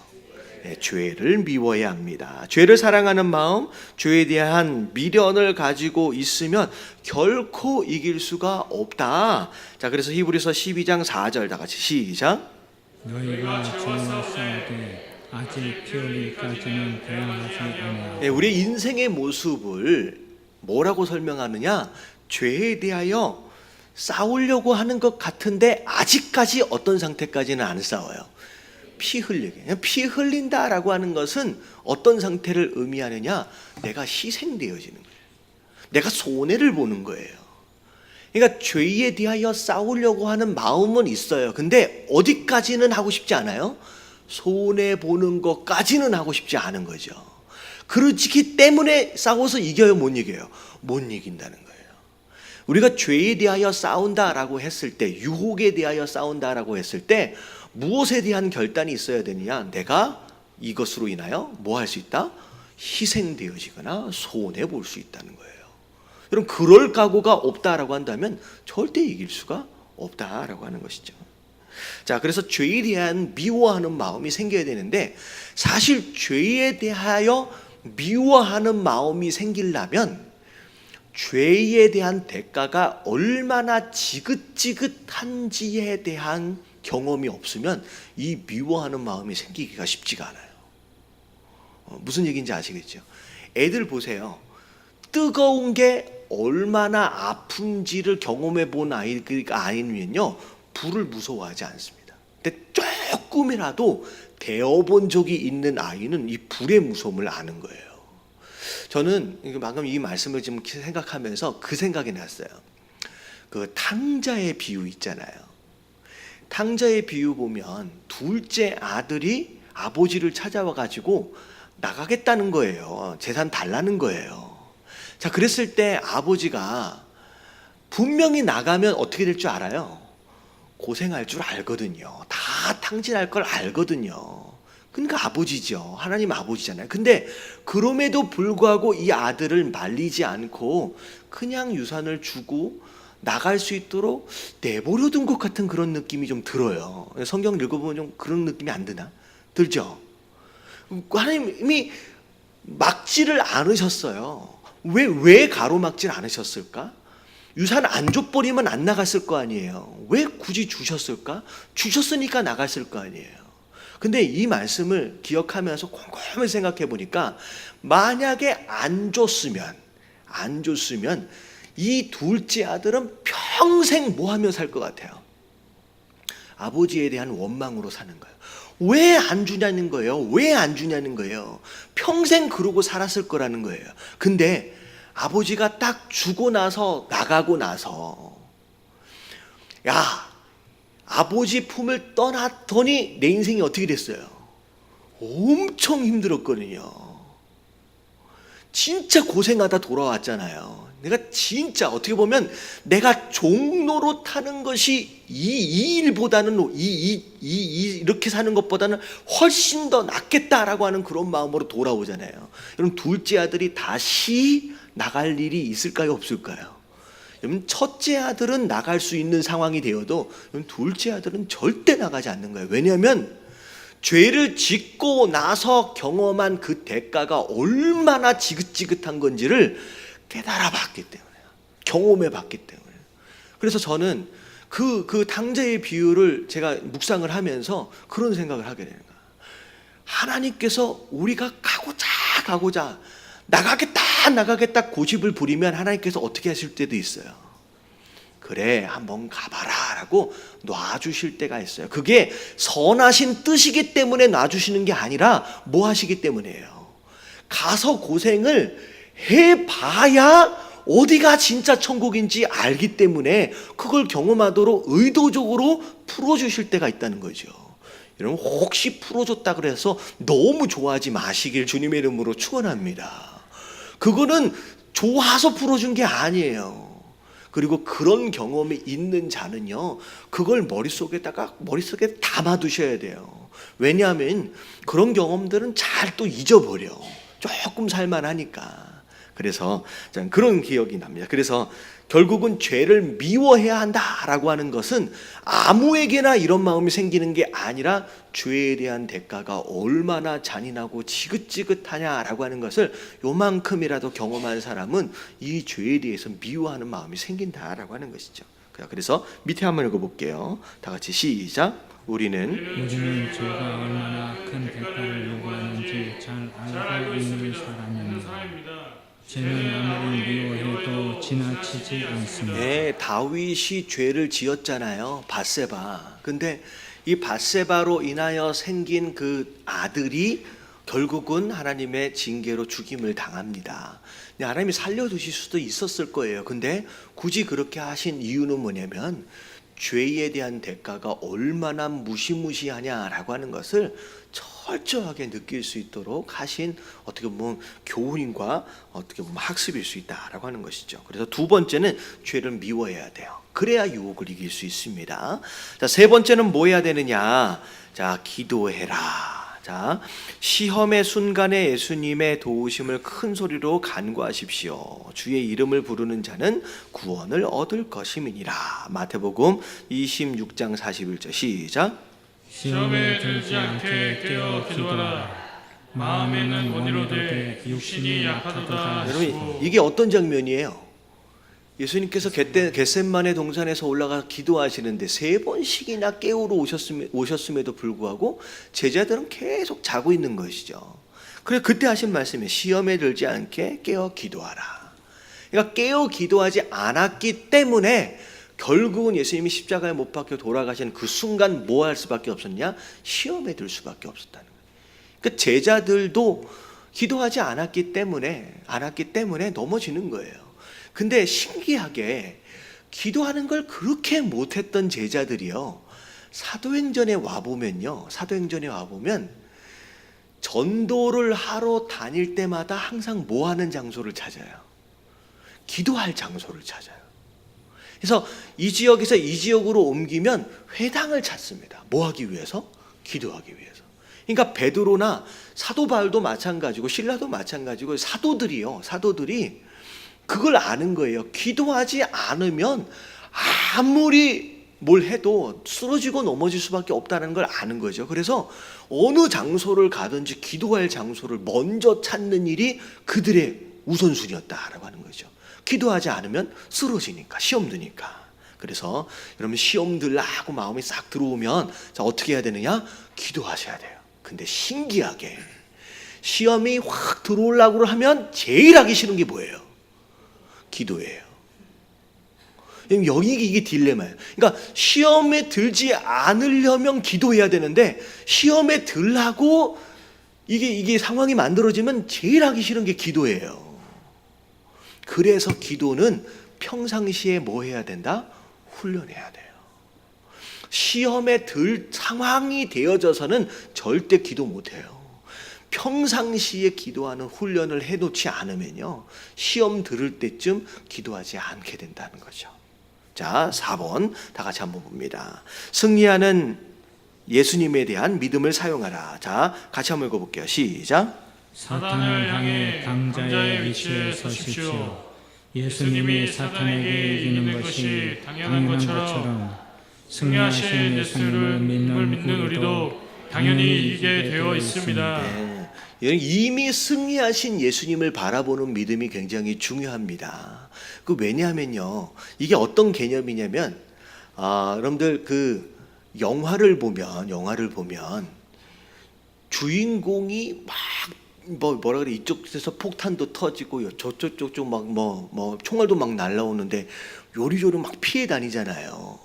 죄를 미워해야 합니다. 죄를 사랑하는 마음, 죄에 대한 미련을 가지고 있으면 결코 이길 수가 없다. 자, 그래서 히브리서 12장 4절 다 같이 시작. 너희가 죄와 싸우되 아직 피 흘리기까지는 대항하지 아니하고. 우리의 인생의 모습을 뭐라고 설명하느냐? 죄에 대하여 싸우려고 하는 것 같은데 아직까지 어떤 상태까지는 안 싸워요. 피 흘리게. 피 흘린다라고 하는 것은 어떤 상태를 의미하느냐? 내가 희생되어지는 거예요. 내가 손해를 보는 거예요. 그러니까 죄에 대하여 싸우려고 하는 마음은 있어요. 근데 어디까지는 하고 싶지 않아요? 손해 보는 것까지는 하고 싶지 않은 거죠. 그렇기 때문에 싸워서 이겨요, 못 이겨요? 못 이긴다는 거예요. 우리가 죄에 대하여 싸운다라고 했을 때, 유혹에 대하여 싸운다라고 했을 때 무엇에 대한 결단이 있어야 되느냐? 내가 이것으로 인하여 뭐 할 수 있다? 희생되어지거나 손해볼 수 있다는 거예요. 여러분, 그럴 각오가 없다라고 한다면 절대 이길 수가 없다라고 하는 것이죠. 자, 그래서 죄에 대한 미워하는 마음이 생겨야 되는데 사실 죄에 대하여 미워하는 마음이 생기려면 죄에 대한 대가가 얼마나 지긋지긋한지에 대한 경험이 없으면 이 미워하는 마음이 생기기가 쉽지가 않아요. 무슨 얘기인지 아시겠죠? 애들 보세요. 뜨거운 게 얼마나 아픈지를 경험해 본 아이들이 아니면요 불을 무서워하지 않습니다. 근데 조금이라도 데워본 적이 있는 아이는 이 불의 무서움을 아는 거예요. 저는 방금 이 말씀을 지금 생각하면서 그 생각이 났어요. 그 탕자의 비유 있잖아요. 탕자의 비유 보면 둘째 아들이 아버지를 찾아와 가지고 나가겠다는 거예요. 재산 달라는 거예요. 자, 그랬을 때 아버지가 분명히 나가면 어떻게 될 줄 알아요? 고생할 줄 알거든요. 다 탕진할 걸 알거든요. 그러니까 아버지죠. 하나님 아버지잖아요. 근데 그럼에도 불구하고 이 아들을 말리지 않고 그냥 유산을 주고 나갈 수 있도록 내버려 둔 것 같은 그런 느낌이 좀 들어요. 성경을 읽어보면 좀 그런 느낌이 안 드나? 들죠? 하나님이 막지를 않으셨어요. 왜 가로막질 않으셨을까? 유산 안 줘버리면 안 나갔을 거 아니에요. 왜 굳이 주셨을까? 주셨으니까 나갔을 거 아니에요. 근데 이 말씀을 기억하면서 곰곰이 생각해 보니까 만약에 안 줬으면 이 둘째 아들은 평생 뭐 하며 살 것 같아요? 아버지에 대한 원망으로 사는 거예요. 왜 안 주냐는 거예요. 왜 안 주냐는 거예요. 평생 그러고 살았을 거라는 거예요. 근데 아버지가 딱 주고 나서 나가고 나서 야, 아버지 품을 떠났더니 내 인생이 어떻게 됐어요? 엄청 힘들었거든요. 진짜 고생하다 돌아왔잖아요. 내가 진짜 어떻게 보면 내가 종로로 타는 것이 이 일보다는 이렇게 사는 것보다는 훨씬 더 낫겠다라고 하는 그런 마음으로 돌아오잖아요. 여러분, 둘째 아들이 다시 나갈 일이 있을까요, 없을까요? 여러분, 첫째 아들은 나갈 수 있는 상황이 되어도 둘째 아들은 절대 나가지 않는 거예요. 왜냐하면 죄를 짓고 나서 경험한 그 대가가 얼마나 지긋지긋한 건지를 깨달아 봤기 때문에요. 경험해 봤기 때문에. 그래서 저는 그 탕자의 비유를 제가 묵상을 하면서 그런 생각을 하게 되는 거예요. 하나님께서 우리가 가고자 나가겠다 고집을 부리면 하나님께서 어떻게 하실 때도 있어요. 그래, 한번 가봐라 라고 놔주실 때가 있어요. 그게 선하신 뜻이기 때문에 놔주시는 게 아니라 뭐 하시기 때문이에요. 가서 고생을 해봐야 어디가 진짜 천국인지 알기 때문에 그걸 경험하도록 의도적으로 풀어주실 때가 있다는 거죠. 여러분, 혹시 풀어줬다 그래서 너무 좋아하지 마시길 주님의 이름으로 축원합니다. 그거는 좋아서 풀어준 게 아니에요. 그리고 그런 경험이 있는 자는요, 그걸 머릿속에 담아두셔야 돼요. 왜냐하면 그런 경험들은 잘 또 잊어버려. 조금 살만하니까. 그래서 저는 그런 기억이 납니다. 그래서 결국은 죄를 미워해야 한다라고 하는 것은 아무에게나 이런 마음이 생기는 게 아니라 죄에 대한 대가가 얼마나 잔인하고 지긋지긋하냐라고 하는 것을 요만큼이라도 경험한 사람은 이 죄에 대해서 미워하는 마음이 생긴다라고 하는 것이죠. 그래서 밑에 한번 읽어볼게요. 다 같이 시작. 우리는 죄가 얼마나 큰 대가를 요구하는지 잘 알고 있는 사람입니다. 죄는 아무리 미워해도 지나치지 않습니다. 네, 다윗이 죄를 지었잖아요. 밧세바. 근데 이 밧세바로 인하여 생긴 그 아들이 결국은 하나님의 징계로 죽임을 당합니다. 하나님이 살려두실 수도 있었을 거예요. 근데 굳이 그렇게 하신 이유는 뭐냐면 죄에 대한 대가가 얼마나 무시무시하냐라고 하는 것을 철저하게 느낄 수 있도록 하신 어떻게 보면 교훈과 어떻게 보면 학습일 수 있다라고 하는 것이죠. 그래서 두 번째는 죄를 미워해야 돼요. 그래야 유혹을 이길 수 있습니다. 자, 세 번째는 뭐 해야 되느냐? 자, 기도해라. 자, 시험의 순간에 예수님의 도우심을 큰 소리로 간구하십시오. 주의 이름을 부르는 자는 구원을 얻을 것임이니라. 마태복음 26장 41절 시작. 시험에 들지 않게 깨어 기도하라. 마음에는 원이로되 육신이 약하도다. 여러분, 이게 어떤 장면이에요? 예수님께서 겟셋마네 동산에서 올라가 기도하시는데 3번씩이나 깨우러 오셨음에도 불구하고 제자들은 계속 자고 있는 것이죠. 그래서 그때 하신 말씀이 시험에 들지 않게 깨어 기도하라. 그러니까 깨어 기도하지 않았기 때문에 결국은 예수님이 십자가에 못 박혀 돌아가신 그 순간 뭐 할 수밖에 없었냐? 시험에 들 수밖에 없었다는 거예요. 그러니까 제자들도 기도하지 않았기 때문에 넘어지는 거예요. 근데 신기하게 기도하는 걸 그렇게 못했던 제자들이요, 사도행전에 와보면 전도를 하러 다닐 때마다 항상 뭐 하는 장소를 찾아요? 기도할 장소를 찾아요. 그래서 이 지역에서 이 지역으로 옮기면 회당을 찾습니다. 뭐 하기 위해서? 기도하기 위해서. 그러니까 베드로나 사도 바울도 마찬가지고 신라도 마찬가지고 사도들이 그걸 아는 거예요. 기도하지 않으면 아무리 뭘 해도 쓰러지고 넘어질 수밖에 없다는 걸 아는 거죠. 그래서 어느 장소를 가든지 기도할 장소를 먼저 찾는 일이 그들의 우선순위였다라고 하는 거죠. 기도하지 않으면 쓰러지니까, 시험 드니까. 그래서 여러분 시험 들라고 마음이 싹 들어오면 자, 어떻게 해야 되느냐? 기도하셔야 돼요. 근데 신기하게 시험이 확 들어오려고 하면 제일 하기 싫은 게 뭐예요? 기도예요. 여기 이게 딜레마예요. 그러니까 시험에 들지 않으려면 기도해야 되는데 시험에 들라고 이게 상황이 만들어지면 제일 하기 싫은 게 기도예요. 그래서 기도는 평상시에 뭐 해야 된다? 훈련해야 돼요. 시험에 들 상황이 되어져서는 절대 기도 못해요. 평상시에 기도하는 훈련을 해놓지 않으면요, 시험 들을 때쯤 기도하지 않게 된다는 거죠. 자, 4번 다 같이 한번 봅니다. 승리하는 예수님에 대한 믿음을 사용하라. 자, 같이 한번 읽어볼게요. 시작. 사탄을 향해 강자의 위치에 서십시오. 예수님이 사탄에게 이기는 것이 당연한 것처럼 승리하신 예수님을 믿는 우리도 당연히 이기게 되어 있습니다. 네. 이미 승리하신 예수님을 바라보는 믿음이 굉장히 중요합니다. 왜냐하면요, 이게 어떤 개념이냐면, 여러분들 그 영화를 보면 주인공이 막 뭐라 그래, 이쪽에서 폭탄도 터지고 저쪽 막 총알도 막 날라오는데 요리조리 막 피해 다니잖아요.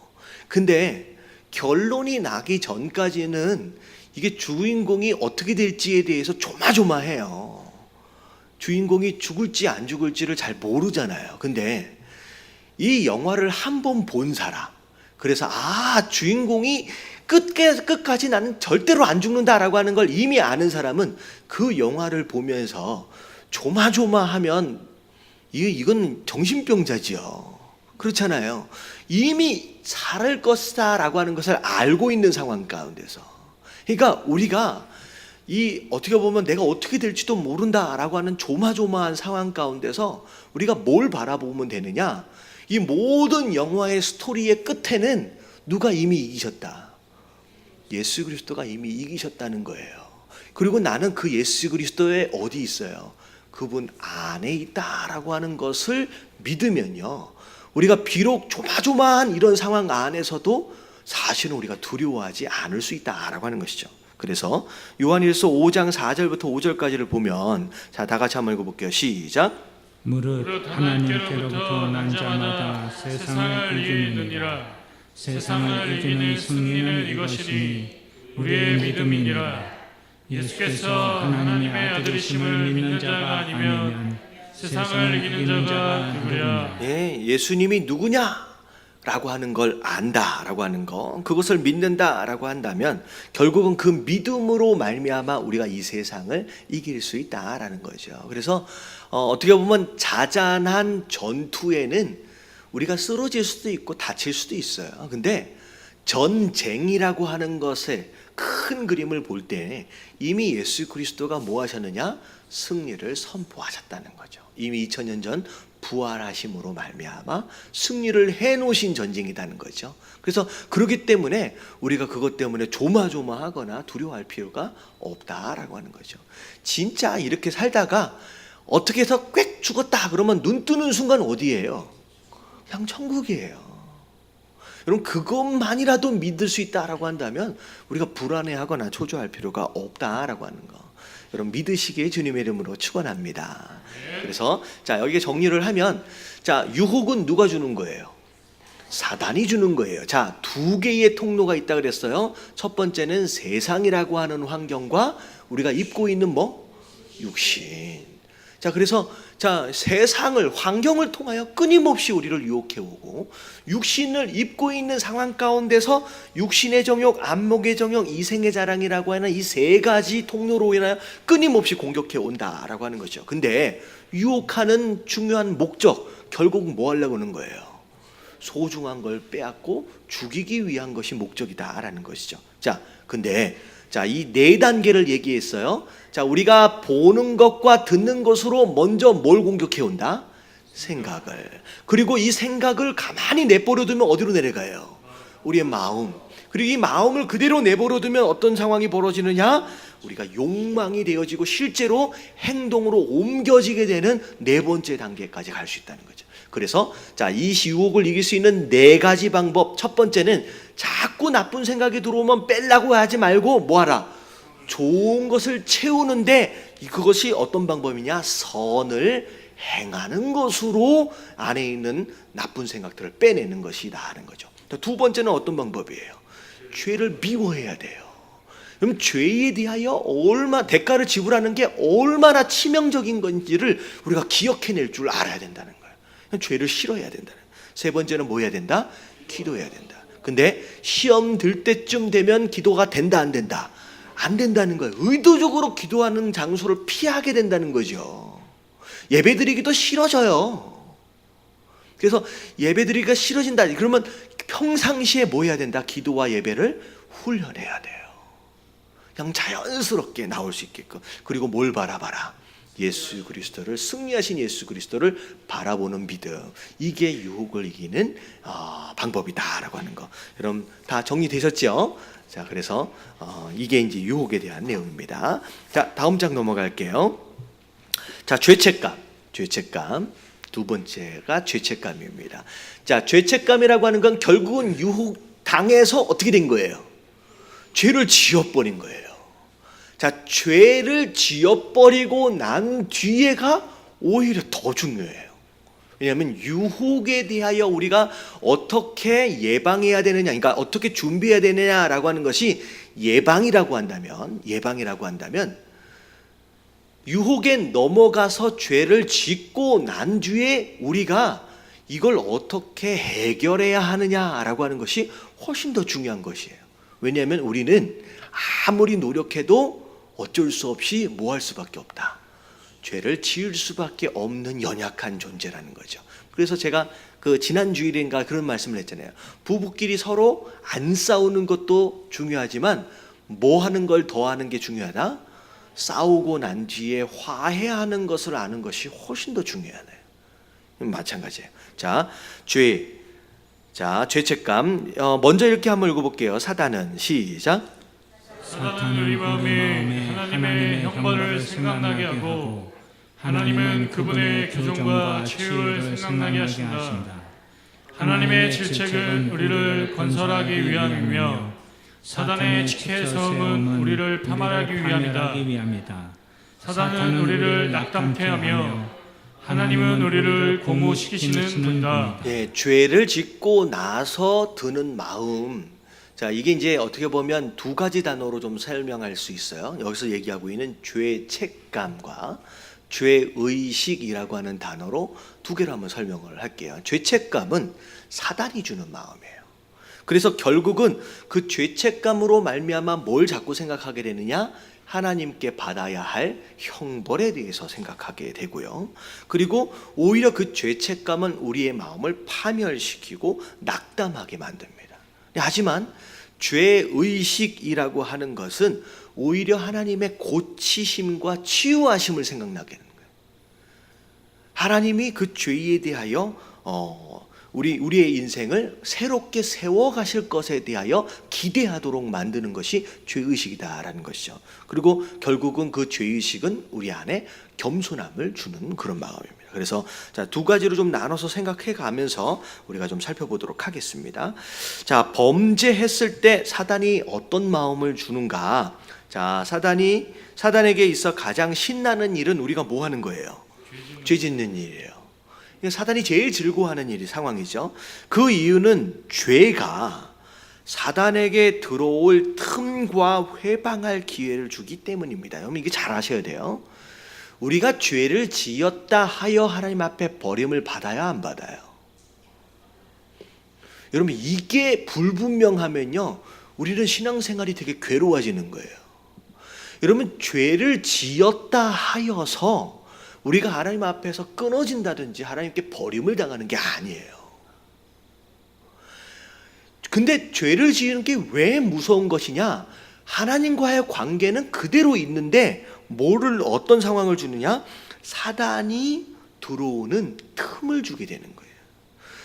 근데 결론이 나기 전까지는 이게 주인공이 어떻게 될지에 대해서 조마조마해요. 주인공이 죽을지 안 죽을지를 잘 모르잖아요. 근데 이 영화를 한 번 본 사람, 그래서 주인공이 끝까지 나는 절대로 안 죽는다라고 하는 걸 이미 아는 사람은 그 영화를 보면서 조마조마하면 이건 정신병자지요. 그렇잖아요. 이미 살을 것이다라고 하는 것을 알고 있는 상황 가운데서, 그러니까 우리가 어떻게 보면 내가 어떻게 될지도 모른다라고 하는 조마조마한 상황 가운데서 우리가 뭘 바라보면 되느냐? 이 모든 영화의 스토리의 끝에는 누가 이미 이기셨다. 예수 그리스도가 이미 이기셨다는 거예요. 그리고 나는 그 예수 그리스도에 어디 있어요? 그분 안에 있다라고 하는 것을 믿으면요, 우리가 비록 조마조마한 이런 상황 안에서도 사실은 우리가 두려워하지 않을 수 있다라고 하는 것이죠. 그래서 요한일서 5장 4절부터 5절까지를 보면, 자, 다 같이 한번 읽어볼게요. 시작. 무릇 하나님께로부터 난 자마다 세상을 이기느니라. 세상을 이기는 승리는 이것이니 우리의 믿음이니라. 예수께서 하나님의 아들이심을 믿는 자가 아니면 세상을 이기는 자가 누구냐? 네, 예수님이 누구냐라고 하는 걸 안다라고 하는 거, 그것을 믿는다라고 한다면 결국은 그 믿음으로 말미암아 우리가 이 세상을 이길 수 있다라는 거죠. 그래서 어떻게 보면 자잘한 전투에는 우리가 쓰러질 수도 있고 다칠 수도 있어요. 근데 전쟁이라고 하는 것의 큰 그림을 볼 때 이미 예수 그리스도가 뭐 하셨느냐? 승리를 선포하셨다는 거죠. 이미 2000년 전 부활하심으로 말미암아 승리를 해놓으신 전쟁이라는 거죠. 그래서 그렇기 때문에 우리가 그것 때문에 조마조마하거나 두려워할 필요가 없다라고 하는 거죠. 진짜 이렇게 살다가 어떻게 해서 꽥 죽었다 그러면 눈 뜨는 순간 어디예요? 그냥 천국이에요. 여러분, 그것만이라도 믿을 수 있다라고 한다면 우리가 불안해하거나 초조할 필요가 없다라고 하는 거, 여러분 믿으시기에 주님의 이름으로 축원합니다. 그래서 자, 여기에 정리를 하면, 자, 유혹은 누가 주는 거예요? 사단이 주는 거예요. 자, 두 개의 통로가 있다 그랬어요. 첫 번째는 세상이라고 하는 환경과 우리가 입고 있는 뭐? 육신. 자, 그래서 세상을, 환경을 통하여 끊임없이 우리를 유혹해 오고, 육신을 입고 있는 상황 가운데서 육신의 정욕, 안목의 정욕, 이생의 자랑이라고 하는 이 세 가지 통로로 인하여 끊임없이 공격해 온다라고 하는 거죠. 근데 유혹하는 중요한 목적, 결국 뭐 하려고 하는 거예요? 소중한 걸 빼앗고 죽이기 위한 것이 목적이다라는 것이죠. 자, 근데 이 네 단계를 얘기했어요. 자, 우리가 보는 것과 듣는 것으로 먼저 뭘 공격해 온다? 생각을. 그리고 이 생각을 가만히 내버려 두면 어디로 내려가요? 우리의 마음. 그리고 이 마음을 그대로 내버려 두면 어떤 상황이 벌어지느냐? 우리가 욕망이 되어지고 실제로 행동으로 옮겨지게 되는 네 번째 단계까지 갈 수 있다는 거죠. 그래서 이 유혹을 이길 수 있는 네 가지 방법. 첫 번째는 자꾸 나쁜 생각이 들어오면 빼려고 하지 말고 뭐하라? 좋은 것을 채우는데, 그것이 어떤 방법이냐? 선을 행하는 것으로 안에 있는 나쁜 생각들을 빼내는 것이다 하는 거죠. 두 번째는 어떤 방법이에요? 죄를 미워해야 돼요. 그럼 죄에 대하여 대가를 지불하는 게 얼마나 치명적인 건지를 우리가 기억해낼 줄 알아야 된다는 거예요. 죄를 싫어해야 된다는. 세 번째는 뭐 해야 된다? 기도해야 된다. 근데 시험 들 때쯤 되면 기도가 된다, 안 된다? 안 된다는 거예요. 의도적으로 기도하는 장소를 피하게 된다는 거죠. 예배드리기도 싫어져요. 그래서 예배드리기가 싫어진다. 그러면 평상시에 뭐 해야 된다? 기도와 예배를 훈련해야 돼요. 그냥 자연스럽게 나올 수 있게끔. 그리고 뭘 바라봐라? 예수 그리스도를, 승리하신 예수 그리스도를 바라보는 믿음. 이게 유혹을 이기는 방법이다라고 하는 거. 여러분 다 정리되셨죠? 자, 그래서 이게 이제 유혹에 대한 내용입니다. 자, 다음 장 넘어갈게요. 자, 죄책감. 두 번째가 죄책감입니다. 자, 죄책감이라고 하는 건 결국은 유혹 당해서 어떻게 된 거예요? 죄를 지어버린 거예요. 자, 죄를 지어버리고 난 뒤에가 오히려 더 중요해요. 왜냐하면 유혹에 대하여 우리가 어떻게 예방해야 되느냐, 그러니까 어떻게 준비해야 되느냐라고 하는 것이 예방이라고 한다면 유혹에 넘어가서 죄를 짓고 난 뒤에 우리가 이걸 어떻게 해결해야 하느냐라고 하는 것이 훨씬 더 중요한 것이에요. 왜냐하면 우리는 아무리 노력해도 어쩔 수 없이 뭐 할 수밖에 없다. 죄를 지을 수밖에 없는 연약한 존재라는 거죠. 그래서 제가 지난 주일인가 그런 말씀을 했잖아요. 부부끼리 서로 안 싸우는 것도 중요하지만 뭐 하는 걸 더 하는 게 중요하다? 싸우고 난 뒤에 화해하는 것을 아는 것이 훨씬 더 중요하네요. 마찬가지예요. 자, 죄책감. 먼저 이렇게 한번 읽어볼게요. 사단은 시작. 사탄은 우리 마음에 하나님의 형벌을 생각나게 하고 하나님은 그분의 교정과 치유를 생각나게 하신다. 하나님의 질책은 우리를 건설하기 위함이며 사단의 지혜 성은 우리를 파멸하기 위함이다. 사단은 우리를 낙담케 하며 하나님은 우리를 고무시키시는 분이다. 예, 죄를 짓고 나서 드는 마음. 자, 이게 이제 어떻게 보면 두 가지 단어로 좀 설명할 수 있어요. 여기서 얘기하고 있는 죄책감과 죄의식이라고 하는 단어로 두 개로 한번 설명을 할게요. 죄책감은 사단이 주는 마음이에요. 그래서 결국은 그 죄책감으로 말미암아 뭘 자꾸 생각하게 되느냐? 하나님께 받아야 할 형벌에 대해서 생각하게 되고요. 그리고 오히려 그 죄책감은 우리의 마음을 파멸시키고 낙담하게 만듭니다. 하지만 죄의식이라고 하는 것은 오히려 하나님의 고치심과 치유하심을 생각나게 하는 거예요. 하나님이 그 죄에 대하여 우리의 인생을 새롭게 세워가실 것에 대하여 기대하도록 만드는 것이 죄의식이다라는 것이죠. 그리고 결국은 그 죄의식은 우리 안에 겸손함을 주는 그런 마음입니다. 그래서 두 가지로 좀 나눠서 생각해 가면서 우리가 좀 살펴보도록 하겠습니다. 자, 범죄했을 때 사단이 어떤 마음을 주는가? 자, 사단에게 있어 가장 신나는 일은 우리가 뭐 하는 거예요? 죄 짓는 일이에요. 사단이 제일 즐거워하는 일이 상황이죠. 그 이유는 죄가 사단에게 들어올 틈과 회방할 기회를 주기 때문입니다. 여러분 이게 잘 아셔야 돼요. 우리가 죄를 지었다 하여 하나님 앞에 버림을 받아야 안 받아요? 여러분 이게 불분명하면요 우리는 신앙생활이 되게 괴로워지는 거예요. 여러분 죄를 지었다 하여서 우리가 하나님 앞에서 끊어진다든지 하나님께 버림을 당하는 게 아니에요. 근데 죄를 지은 게 왜 무서운 것이냐? 하나님과의 관계는 그대로 있는데 어떤 상황을 주느냐? 사단이 들어오는 틈을 주게 되는 거예요.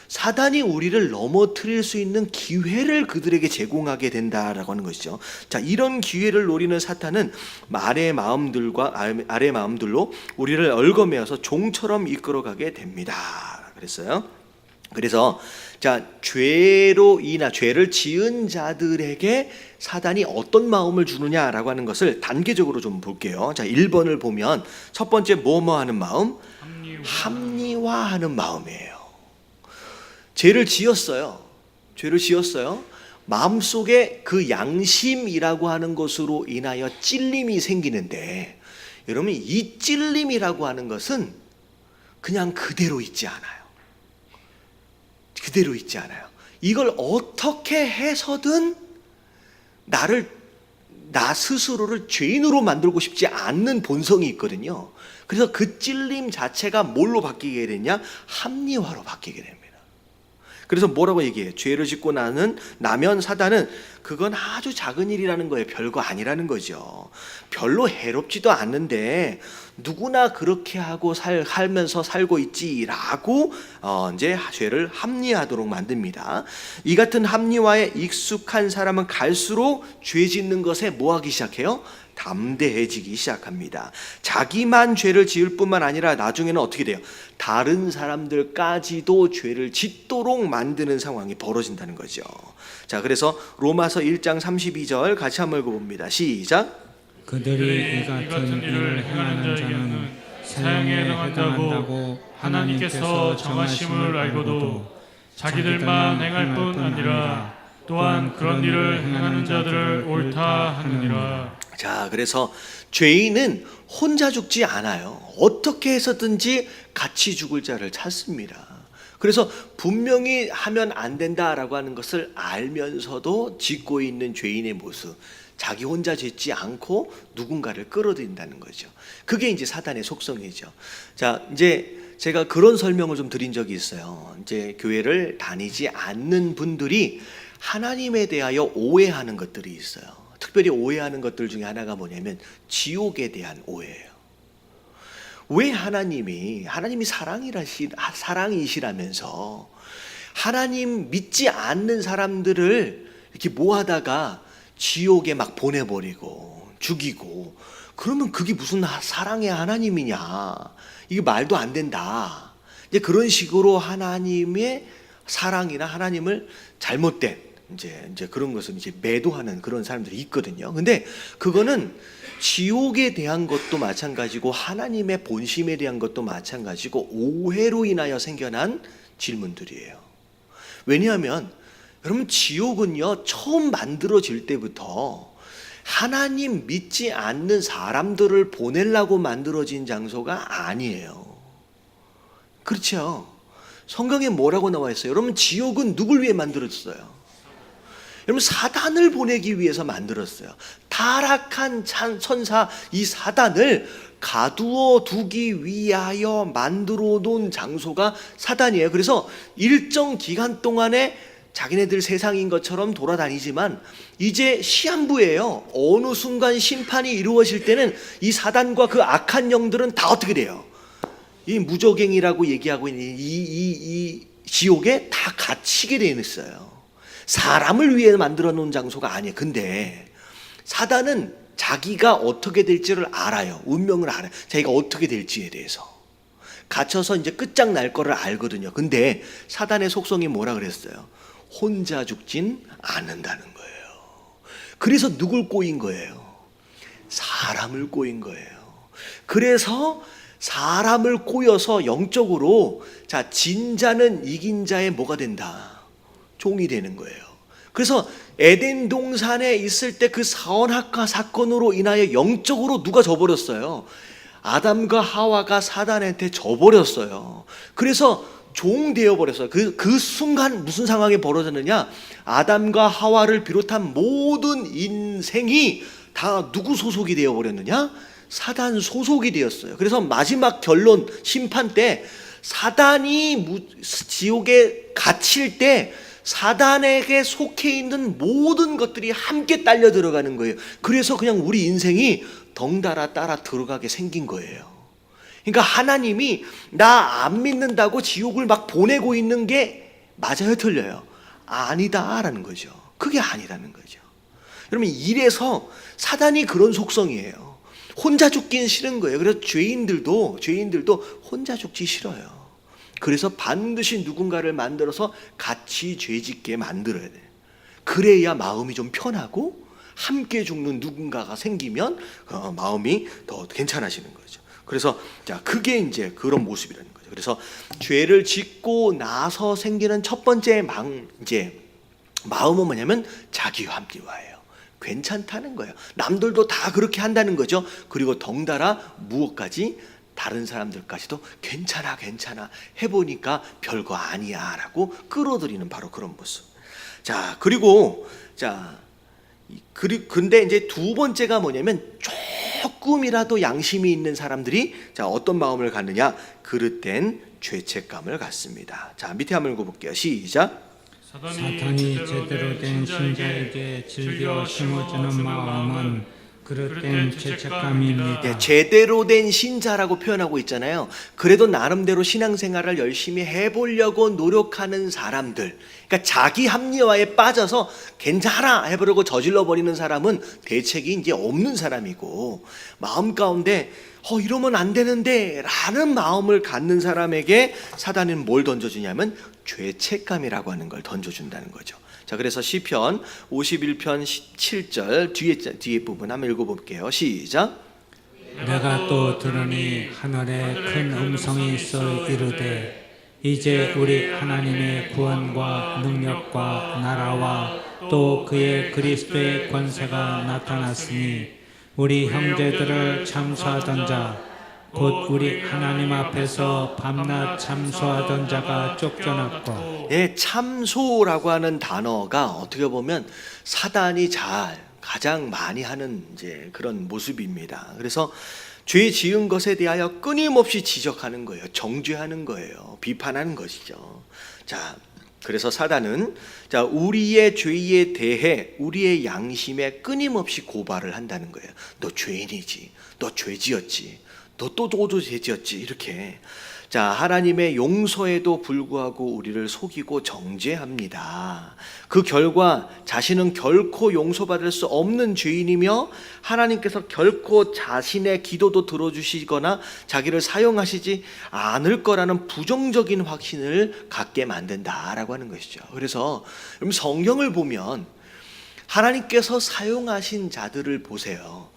사단이 우리를 넘어뜨릴 수 있는 기회를 그들에게 제공하게 된다라고 하는 것이죠. 자, 이런 기회를 노리는 사탄은 아래 마음들로 우리를 얽어매어서 종처럼 이끌어가게 됩니다. 그랬어요. 그래서 자, 죄를 지은 자들에게 사단이 어떤 마음을 주느냐라고 하는 것을 단계적으로 좀 볼게요. 자, 1번을 보면 첫 번째 뭐뭐 하는 마음? 합리화하는 마음이에요. 죄를 지었어요. 마음속에 그 양심이라고 하는 것으로 인하여 찔림이 생기는데 여러분 이 찔림이라고 하는 것은 그냥 그대로 있지 않아요. 이걸 어떻게 해서든 나 스스로를 죄인으로 만들고 싶지 않는 본성이 있거든요. 그래서 그 찔림 자체가 뭘로 바뀌게 되냐? 합리화로 바뀌게 됩니다. 그래서 뭐라고 얘기해요? 죄를 짓고 나면 사단은 그건 아주 작은 일이라는 거예요. 별거 아니라는 거죠. 별로 해롭지도 않는데 누구나 그렇게 하고 살면서 살고 있지라고 이제 죄를 합리화하도록 만듭니다. 이 같은 합리화에 익숙한 사람은 갈수록 죄 짓는 것에 뭐 하기 시작해요? 담대해지기 시작합니다. 자기만 죄를 지을 뿐만 아니라 나중에는 어떻게 돼요? 다른 사람들까지도 죄를 짓도록 만드는 상황이 벌어진다는 거죠. 자, 그래서 로마서 1장 32절 같이 한번 읽어봅니다. 시작. 그들이 이 같은 일을 행하는 자는 사형에 해당한다고 하나님께서 정하심을 알고도 자기들만 행할 뿐 아니라 또한 그런 일을 행하는 자들을 옳다 하느니라. 자, 그래서 죄인은 혼자 죽지 않아요. 어떻게 해서든지 같이 죽을 자를 찾습니다. 그래서 분명히 하면 안 된다라고 하는 것을 알면서도 짓고 있는 죄인의 모습, 자기 혼자 짓지 않고 누군가를 끌어들인다는 거죠. 그게 이제 사단의 속성이죠. 자, 이제 제가 그런 설명을 좀 드린 적이 있어요. 이제 교회를 다니지 않는 분들이 하나님에 대하여 오해하는 것들이 있어요. 특별히 오해하는 것들 중에 하나가 뭐냐면 지옥에 대한 오해예요. 왜 하나님이 사랑이시라면서 하나님 믿지 않는 사람들을 이렇게 모아다가 지옥에 막 보내버리고 죽이고 그러면 그게 무슨 사랑의 하나님이냐? 이게 말도 안 된다. 이제 그런 식으로 하나님의 사랑이나 하나님을 잘못된 이제 그런 것을 이제 매도하는 그런 사람들이 있거든요. 근데 그거는 지옥에 대한 것도 마찬가지고 하나님의 본심에 대한 것도 마찬가지고 오해로 인하여 생겨난 질문들이에요. 왜냐하면 여러분 지옥은요 처음 만들어질 때부터 하나님 믿지 않는 사람들을 보내려고 만들어진 장소가 아니에요. 그렇죠? 성경에 뭐라고 나와 있어요? 여러분 지옥은 누굴 위해 만들어졌어요? 여러분 사단을 보내기 위해서 만들었어요. 타락한 천사 이 사단을 가두어 두기 위하여 만들어 놓은 장소가 사단이에요. 그래서 일정 기간 동안에 자기네들 세상인 것처럼 돌아다니지만 이제 시한부예요. 어느 순간 심판이 이루어질 때는 이 사단과 그 악한 영들은 다 어떻게 돼요? 이 무저갱이라고 얘기하고 있는 이 지옥에 다 갇히게 되어 있어요. 사람을 위해 만들어 놓은 장소가 아니에요. 근데 사단은 자기가 어떻게 될지를 알아요. 운명을 알아요. 자기가 어떻게 될지에 대해서. 갇혀서 이제 끝장날 거를 알거든요. 근데 사단의 속성이 뭐라 그랬어요? 혼자 죽진 않는다는 거예요. 그래서 누굴 꼬인 거예요? 사람을 꼬인 거예요. 그래서 사람을 꼬여서 영적으로 자, 진 자는 이긴 자의 뭐가 된다? 종이 되는 거예요. 그래서 에덴 동산에 있을 때 그 사원학과 사건으로 인하여 영적으로 누가 져버렸어요? 아담과 하와가 사단한테 져버렸어요. 그래서 종 되어버렸어요. 그 순간 무슨 상황이 벌어졌느냐? 아담과 하와를 비롯한 모든 인생이 다 누구 소속이 되어버렸느냐? 사단 소속이 되었어요. 그래서 마지막 결론 심판 때 사단이 지옥에 갇힐 때 사단에게 속해 있는 모든 것들이 함께 딸려 들어가는 거예요. 그래서 그냥 우리 인생이 덩달아 따라 들어가게 생긴 거예요. 그러니까 하나님이 나 안 믿는다고 지옥을 막 보내고 있는 게 맞아요, 틀려요? 아니다라는 거죠. 그게 아니라는 거죠. 여러분, 이래서 사단이 그런 속성이에요. 혼자 죽긴 싫은 거예요. 그래서 죄인들도 혼자 죽기 싫어요. 그래서 반드시 누군가를 만들어서 같이 죄짓게 만들어야 돼요. 그래야 마음이 좀 편하고 함께 죽는 누군가가 생기면 마음이 더 괜찮아지는 거죠. 그래서 자, 그게 이제 그런 모습이라는 거죠. 그래서 죄를 짓고 나서 생기는 첫 번째 마음은 뭐냐면 자기합리화예요. 괜찮다는 거예요. 남들도 다 그렇게 한다는 거죠. 그리고 덩달아 무엇까지 다른 사람들까지도 괜찮아 해보니까 별거 아니야 라고 끌어들이는 바로 그런 모습. 자, 그리고 근데 이제 두 번째가 뭐냐면 조금이라도 양심이 있는 사람들이 자, 어떤 마음을 갖느냐? 그릇된 죄책감을 갖습니다. 자, 밑에 한번 읽어볼게요. 시작. 사탄이 제대로 된 신자에게 즐겨 심어주는 마음은 그릇된 죄책감입니다. 네, 제대로 된 신자라고 표현하고 있잖아요. 그래도 나름대로 신앙생활을 열심히 해보려고 노력하는 사람들, 그러니까 자기 합리화에 빠져서 괜찮아 해보려고 저질러버리는 사람은 대책이 이제 없는 사람이고, 마음 가운데 이러면 안 되는데 라는 마음을 갖는 사람에게 사단은 뭘 던져주냐면 죄책감이라고 하는 걸 던져준다는 거죠. 자, 그래서 시편 51편 7절 뒤에 부분 한번 읽어볼게요. 시작. 내가 또 들으니 하늘에 큰 음성이 있어 이르되 이제 우리 하나님의 구원과 능력과 나라와 또 그의 그리스도의 권세가 나타났으니 우리 형제들을 참소하던 자 곧 우리 하나님 앞에서 밤낮 참소하던 자가 쫓겨났고. 예, 참소라고 하는 단어가 어떻게 보면 사단이 가장 많이 하는 이제 그런 모습입니다. 그래서 죄 지은 것에 대하여 끊임없이 지적하는 거예요. 정죄하는 거예요. 비판하는 것이죠. 자, 그래서 사단은 자, 우리의 죄에 대해 우리의 양심에 끊임없이 고발을 한다는 거예요. 너 죄인이지. 너 죄 지었지. 너 또 죄 지었지. 이렇게. 자, 하나님의 용서에도 불구하고 우리를 속이고 정죄합니다. 그 결과 자신은 결코 용서받을 수 없는 죄인이며 하나님께서 결코 자신의 기도도 들어주시거나 자기를 사용하시지 않을 거라는 부정적인 확신을 갖게 만든다라고 하는 것이죠. 그래서 성경을 보면 하나님께서 사용하신 자들을 보세요.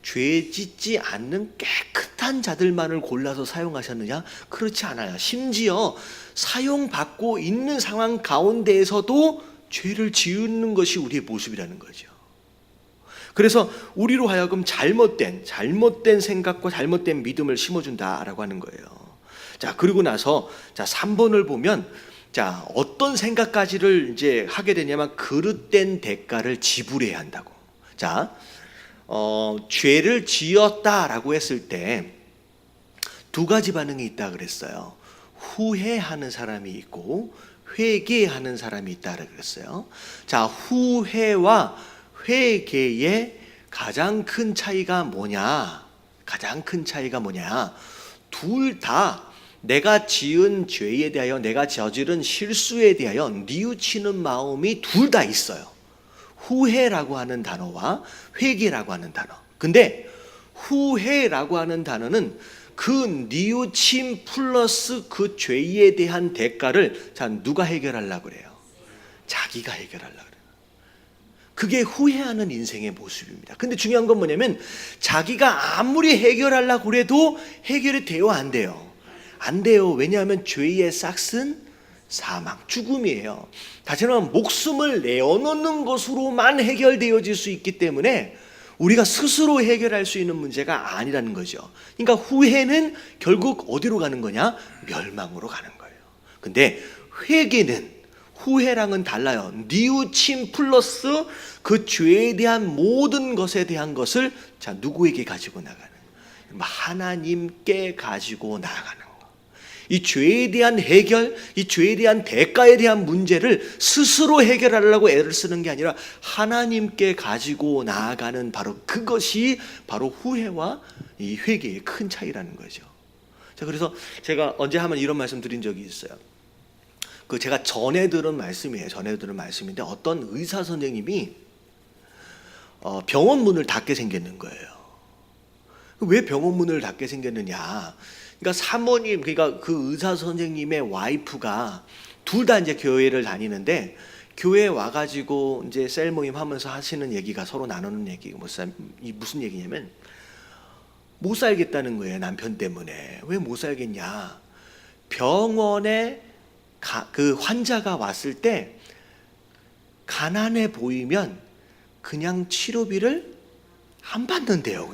죄 짓지 않는 깨끗한 자들만을 골라서 사용하셨느냐? 그렇지 않아요. 심지어 사용받고 있는 상황 가운데에서도 죄를 지우는 것이 우리의 모습이라는 거죠. 그래서 우리로 하여금 잘못된 생각과 잘못된 믿음을 심어준다라고 하는 거예요. 자, 그리고 나서 자, 3번을 보면 자, 어떤 생각까지를 이제 하게 되냐면 그릇된 대가를 지불해야 한다고. 자, 죄를 지었다라고 했을 때 두 가지 반응이 있다 그랬어요. 후회하는 사람이 있고 회개하는 사람이 있다 그랬어요. 자, 후회와 회개의 가장 큰 차이가 뭐냐? 둘 다 내가 지은 죄에 대하여, 내가 저지른 실수에 대하여 뉘우치는 마음이 둘 다 있어요. 후회라고 하는 단어와 회개라고 하는 단어. 근데 후회라고 하는 단어는 그 뉘우침 플러스 그 죄에 대한 대가를 자, 누가 해결하려고 그래요? 자기가 해결하려고 그래요. 그게 후회하는 인생의 모습입니다. 근데 중요한 건 뭐냐면 자기가 아무리 해결하려고 그래도 해결이 돼요, 안 돼요? 안 돼요. 왜냐하면 죄의 싹은 사망, 죽음이에요. 다시 말하면 목숨을 내어놓는 것으로만 해결되어질 수 있기 때문에 우리가 스스로 해결할 수 있는 문제가 아니라는 거죠. 그러니까 후회는 결국 어디로 가는 거냐? 멸망으로 가는 거예요. 근데 회개는 후회랑은 달라요. 뉘우침 플러스 그 죄에 대한 모든 것에 대한 것을 자 누구에게 가지고 나가는 거예요? 하나님께 가지고 나가는 거예요. 이 죄에 대한 해결, 이 죄에 대한 대가에 대한 문제를 스스로 해결하려고 애를 쓰는 게 아니라 하나님께 가지고 나아가는 바로 그것이 바로 후회와 이 회개의 큰 차이라는 거죠. 자, 그래서 제가 언제 한번 이런 말씀 드린 적이 있어요. 그 제가 전에 들은 말씀이에요. 전에 들은 말씀인데 어떤 의사 선생님이 병원 문을 닫게 생겼는 거예요. 왜 병원 문을 닫게 생겼느냐? 그러니까 사모님, 그러니까 그 의사 선생님의 와이프가 둘 다 이제 교회를 다니는데 교회에 와가지고 이제 셀 모임 하면서 하시는 얘기가 서로 나누는 얘기가 무슨 얘기냐면 못 살겠다는 거예요. 남편 때문에. 왜 못 살겠냐? 병원에 그 환자가 왔을 때 가난해 보이면 그냥 치료비를 안 받는데요.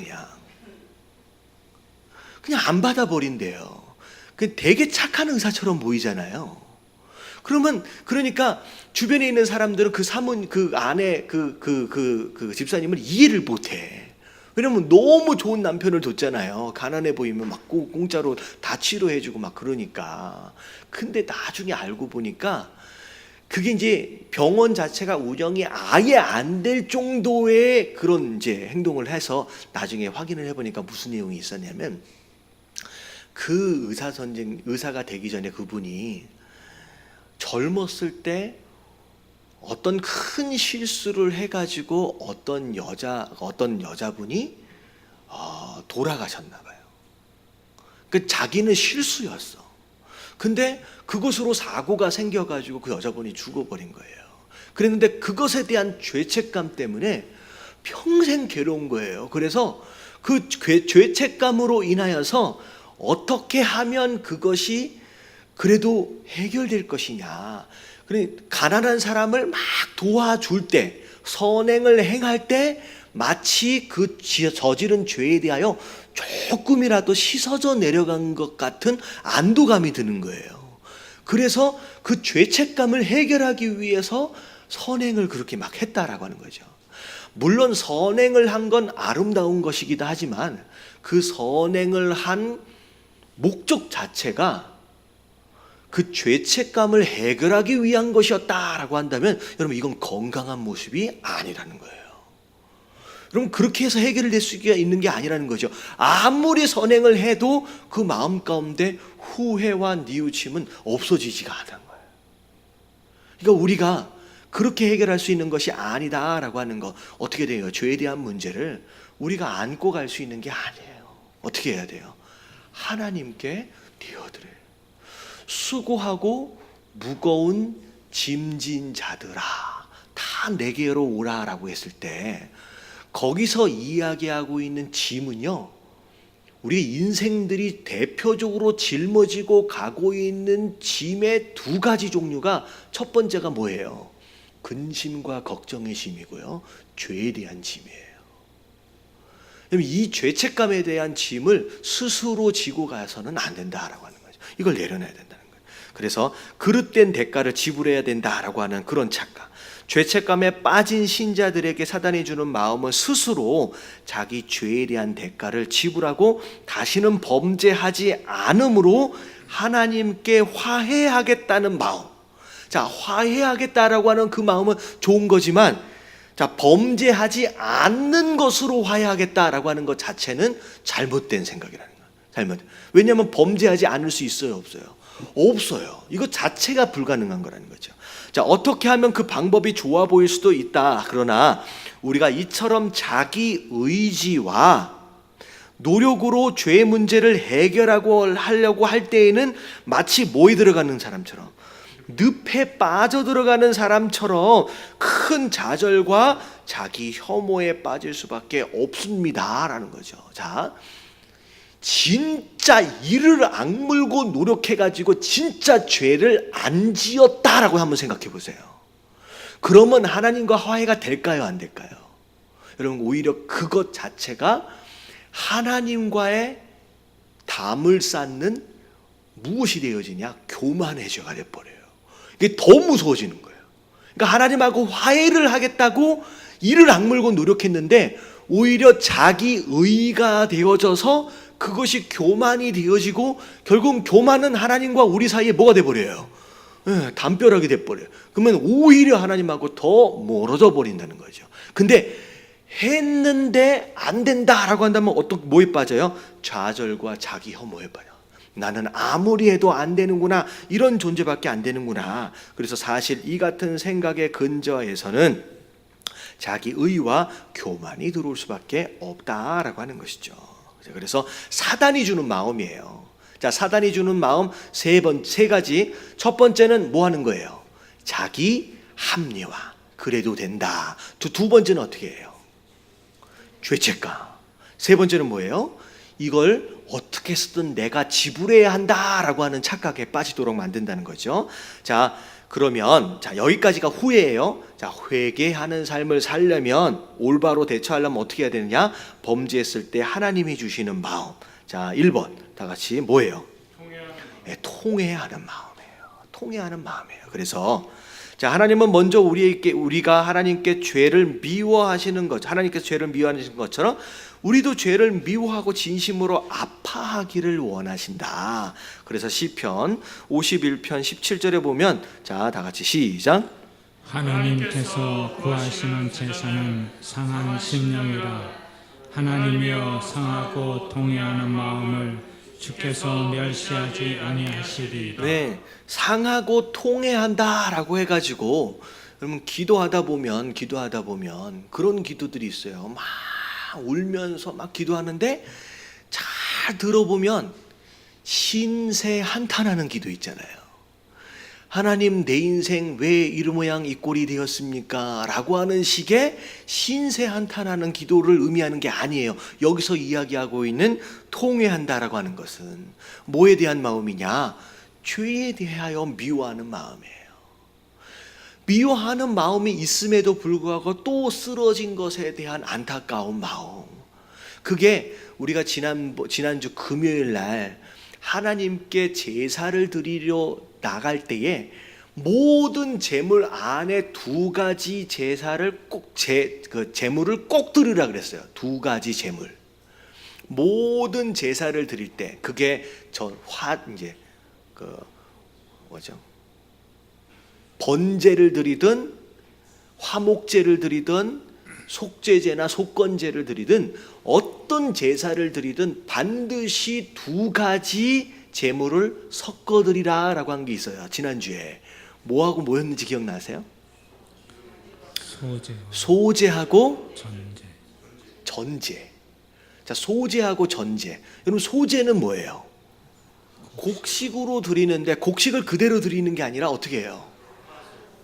그냥 안 받아버린대요. 되게 착한 의사처럼 보이잖아요. 그러니까 주변에 있는 사람들은 그 아내 그 집사님을 이해를 못해. 왜냐면 너무 좋은 남편을 뒀잖아요. 가난해 보이면 막 공짜로 다 치료해주고 막 그러니까. 근데 나중에 알고 보니까 그게 이제 병원 자체가 운영이 아예 안 될 정도의 그런 이제 행동을 해서 나중에 확인을 해보니까 무슨 내용이 있었냐면 그 의사가 되기 전에 그분이 젊었을 때 어떤 큰 실수를 해가지고 어떤 여자분이 돌아가셨나 봐요. 그 자기는 실수였어. 근데 그것으로 사고가 생겨가지고 그 여자분이 죽어버린 거예요. 그랬는데 그것에 대한 죄책감 때문에 평생 괴로운 거예요. 그래서 그 죄책감으로 인하여서 어떻게 하면 그것이 그래도 해결될 것이냐. 가난한 사람을 막 도와줄 때, 선행을 행할 때 마치 그 저지른 죄에 대하여 조금이라도 씻어져 내려간 것 같은 안도감이 드는 거예요. 그래서 그 죄책감을 해결하기 위해서 선행을 그렇게 막 했다라고 하는 거죠. 물론 선행을 한 건 아름다운 것이기도 하지만 그 선행을 한 목적 자체가 그 죄책감을 해결하기 위한 것이었다라고 한다면 여러분 이건 건강한 모습이 아니라는 거예요. 여러분 그렇게 해서 해결이 될 수 있는 게 아니라는 거죠. 아무리 선행을 해도 그 마음 가운데 후회와 뉘우침은 없어지지가 않는 거예요. 그러니까 우리가 그렇게 해결할 수 있는 것이 아니다라고 하는 거 어떻게 돼요? 죄에 대한 문제를 우리가 안고 갈 수 있는 게 아니에요. 어떻게 해야 돼요? 하나님께 드려드려요. 수고하고 무거운 짐진 자들아 다 내게로 오라라고 했을 때 거기서 이야기하고 있는 짐은요, 우리 인생들이 대표적으로 짊어지고 가고 있는 짐의 두 가지 종류가 첫 번째가 뭐예요? 근심과 걱정의 짐이고요, 죄에 대한 짐이에요. 이 죄책감에 대한 짐을 스스로 지고 가서는 안 된다라고 하는 거죠. 이걸 내려놔야 된다는 거예요. 그래서 그릇된 대가를 지불해야 된다라고 하는 그런 착각. 죄책감에 빠진 신자들에게 사단이 주는 마음은 스스로 자기 죄에 대한 대가를 지불하고 다시는 범죄하지 않음으로 하나님께 화해하겠다는 마음. 자, 화해하겠다라고 하는 그 마음은 좋은 거지만, 자, 범죄하지 않는 것으로 화해하겠다라고 하는 것 자체는 잘못된 생각이라는 거예요. 왜냐하면 범죄하지 않을 수 있어요, 없어요? 없어요. 이거 자체가 불가능한 거라는 거죠. 자, 어떻게 하면 그 방법이 좋아 보일 수도 있다. 그러나 우리가 이처럼 자기 의지와 노력으로 죄 문제를 하려고 할 때에는 마치 뭐에 들어가는 사람처럼, 늪에 빠져들어가는 사람처럼 큰 좌절과 자기 혐오에 빠질 수밖에 없습니다라는 거죠. 자, 진짜 이를 악물고 노력해가지고 진짜 죄를 안 지었다라고 한번 생각해 보세요. 그러면 하나님과 화해가 될까요, 안 될까요? 여러분, 오히려 그것 자체가 하나님과의 담을 쌓는 무엇이 되어지냐? 교만의 죄가 돼버려요. 이게 더 무서워지는 거예요. 그러니까 하나님하고 화해를 하겠다고 이를 악물고 노력했는데 오히려 자기 의가 되어져서 그것이 교만이 되어지고 결국 교만은 하나님과 우리 사이에 뭐가 돼버려요? 담벼락이 돼버려요. 그러면 오히려 하나님하고 더 멀어져 버린다는 거죠. 근데 했는데 안 된다라고 한다면 뭐에 빠져요? 좌절과 자기 혐오에 빠져. 나는 아무리 해도 안 되는구나, 이런 존재밖에 안 되는구나. 그래서 사실 이 같은 생각의 근저에서는 자기 의와 교만이 들어올 수밖에 없다라고 하는 것이죠. 그래서 사단이 주는 마음이에요. 자, 사단이 주는 마음 세 가지. 첫 번째는 뭐 하는 거예요? 자기 합리화. 그래도 된다. 두 번째는 어떻게 해요? 죄책감. 세 번째는 뭐예요? 이걸 어떻게 해서든 내가 지불해야 한다라고 하는 착각에 빠지도록 만든다는 거죠. 자, 그러면 여기까지가 후회예요. 자, 회개하는 삶을 살려면, 올바로 대처하려면 어떻게 해야 되느냐? 범죄했을 때 하나님이 주시는 마음. 자, 1번 다 같이 뭐예요? 통회하는 마음이에요. 통회하는 마음이에요. 그래서 자, 하나님은 먼저 우리가 하나님께 죄를 미워하시는 것, 하나님께서 죄를 미워하시는 것처럼 우리도 죄를 미워하고 진심으로 아파하기를 원하신다. 그래서 시편 51편 17절에 보면, 자, 다 같이 시작. 하나님께서 구하시는 제사는 상한 심령이라. 하나님이여, 상하고 통회하는 마음을 주께서 멸시하지 아니하시리라. 네, 상하고 통회한다라고 해가지고 여러분 기도하다 보면 그런 기도들이 있어요. 막 울면서 막 기도하는데 잘 들어보면 신세 한탄하는 기도 있잖아요. 하나님, 내 인생 왜 이 모양 이 꼴이 되었습니까? 라고 하는 식의 신세 한탄하는 기도를 의미하는 게 아니에요. 여기서 이야기하고 있는 통회한다라고 하는 것은 뭐에 대한 마음이냐? 죄에 대하여 미워하는 마음이에요. 미워하는 마음이 있음에도 불구하고 또 쓰러진 것에 대한 안타까운 마음. 그게 우리가 지난주 금요일 날 하나님께 제사를 드리려 나갈 때에 모든 제물 안에 두 가지 제사를 제물을 꼭 드리라 그랬어요. 두 가지 제물. 모든 제사를 드릴 때 그게 번제를 드리든 화목제를 드리든 속죄제나 속건제를 드리든 어떤 제사를 드리든 반드시 두 가지 제물을 섞어 드리라라고 한 게 있어요. 지난주에 뭐하고 뭐였는지 기억나세요? 소제하고 전제. 자, 소제하고 전제. 여러분, 소제는 뭐예요? 곡식으로 드리는데 곡식을 그대로 드리는 게 아니라 어떻게 해요?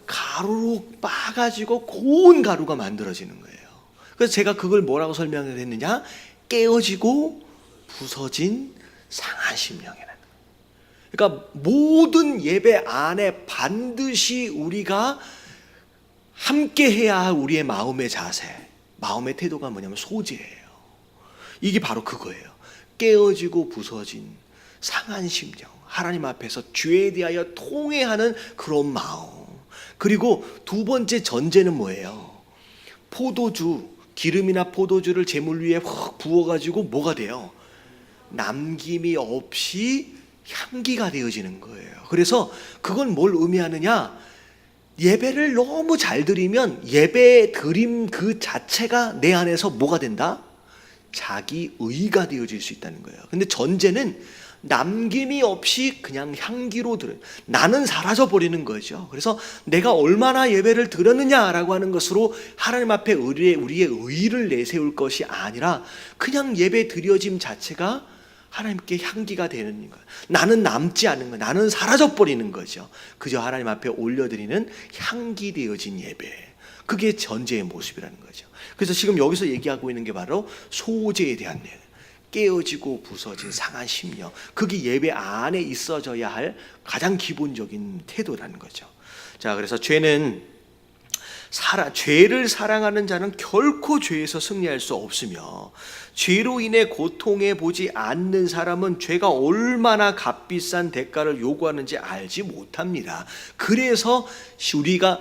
가루로 빻아가지고 고운 가루가 만들어지는 거예요. 그래서 제가 그걸 뭐라고 설명을 했느냐? 깨어지고 부서진 상한 심령이라는 거예요. 그러니까 모든 예배 안에 반드시 우리가 함께 해야 할 우리의 마음의 자세, 마음의 태도가 뭐냐면 소제예요. 이게 바로 그거예요. 깨어지고 부서진 상한 심령, 하나님 앞에서 죄에 대하여 통회하는 그런 마음. 그리고 두 번째 전제는 뭐예요? 포도주, 기름이나 포도주를 제물 위에 확 부어가지고 뭐가 돼요? 남김이 없이 향기가 되어지는 거예요. 그래서 그건 뭘 의미하느냐? 예배를 너무 잘 드리면 예배 드림 그 자체가 내 안에서 뭐가 된다? 자기 의가 되어질 수 있다는 거예요. 근데 전제는 남김이 없이 그냥 향기로 나는 사라져 버리는 거죠. 그래서 내가 얼마나 예배를 드렸느냐라고 하는 것으로 하나님 앞에 우리의 의를 내세울 것이 아니라 그냥 예배 드려짐 자체가 하나님께 향기가 되는 거예요. 나는 남지 않는 거예요. 나는 사라져 버리는 거죠. 그저 하나님 앞에 올려드리는 향기 되어진 예배. 그게 전제의 모습이라는 거죠. 그래서 지금 여기서 얘기하고 있는 게 바로 소재에 대한 내용. 깨어지고 부서진 상한 심령, 그게 예배 안에 있어져야 할 가장 기본적인 태도라는 거죠. 자, 그래서 죄를 사랑하는 자는 결코 죄에서 승리할 수 없으며, 죄로 인해 고통해 보지 않는 사람은 죄가 얼마나 값비싼 대가를 요구하는지 알지 못합니다. 그래서 우리가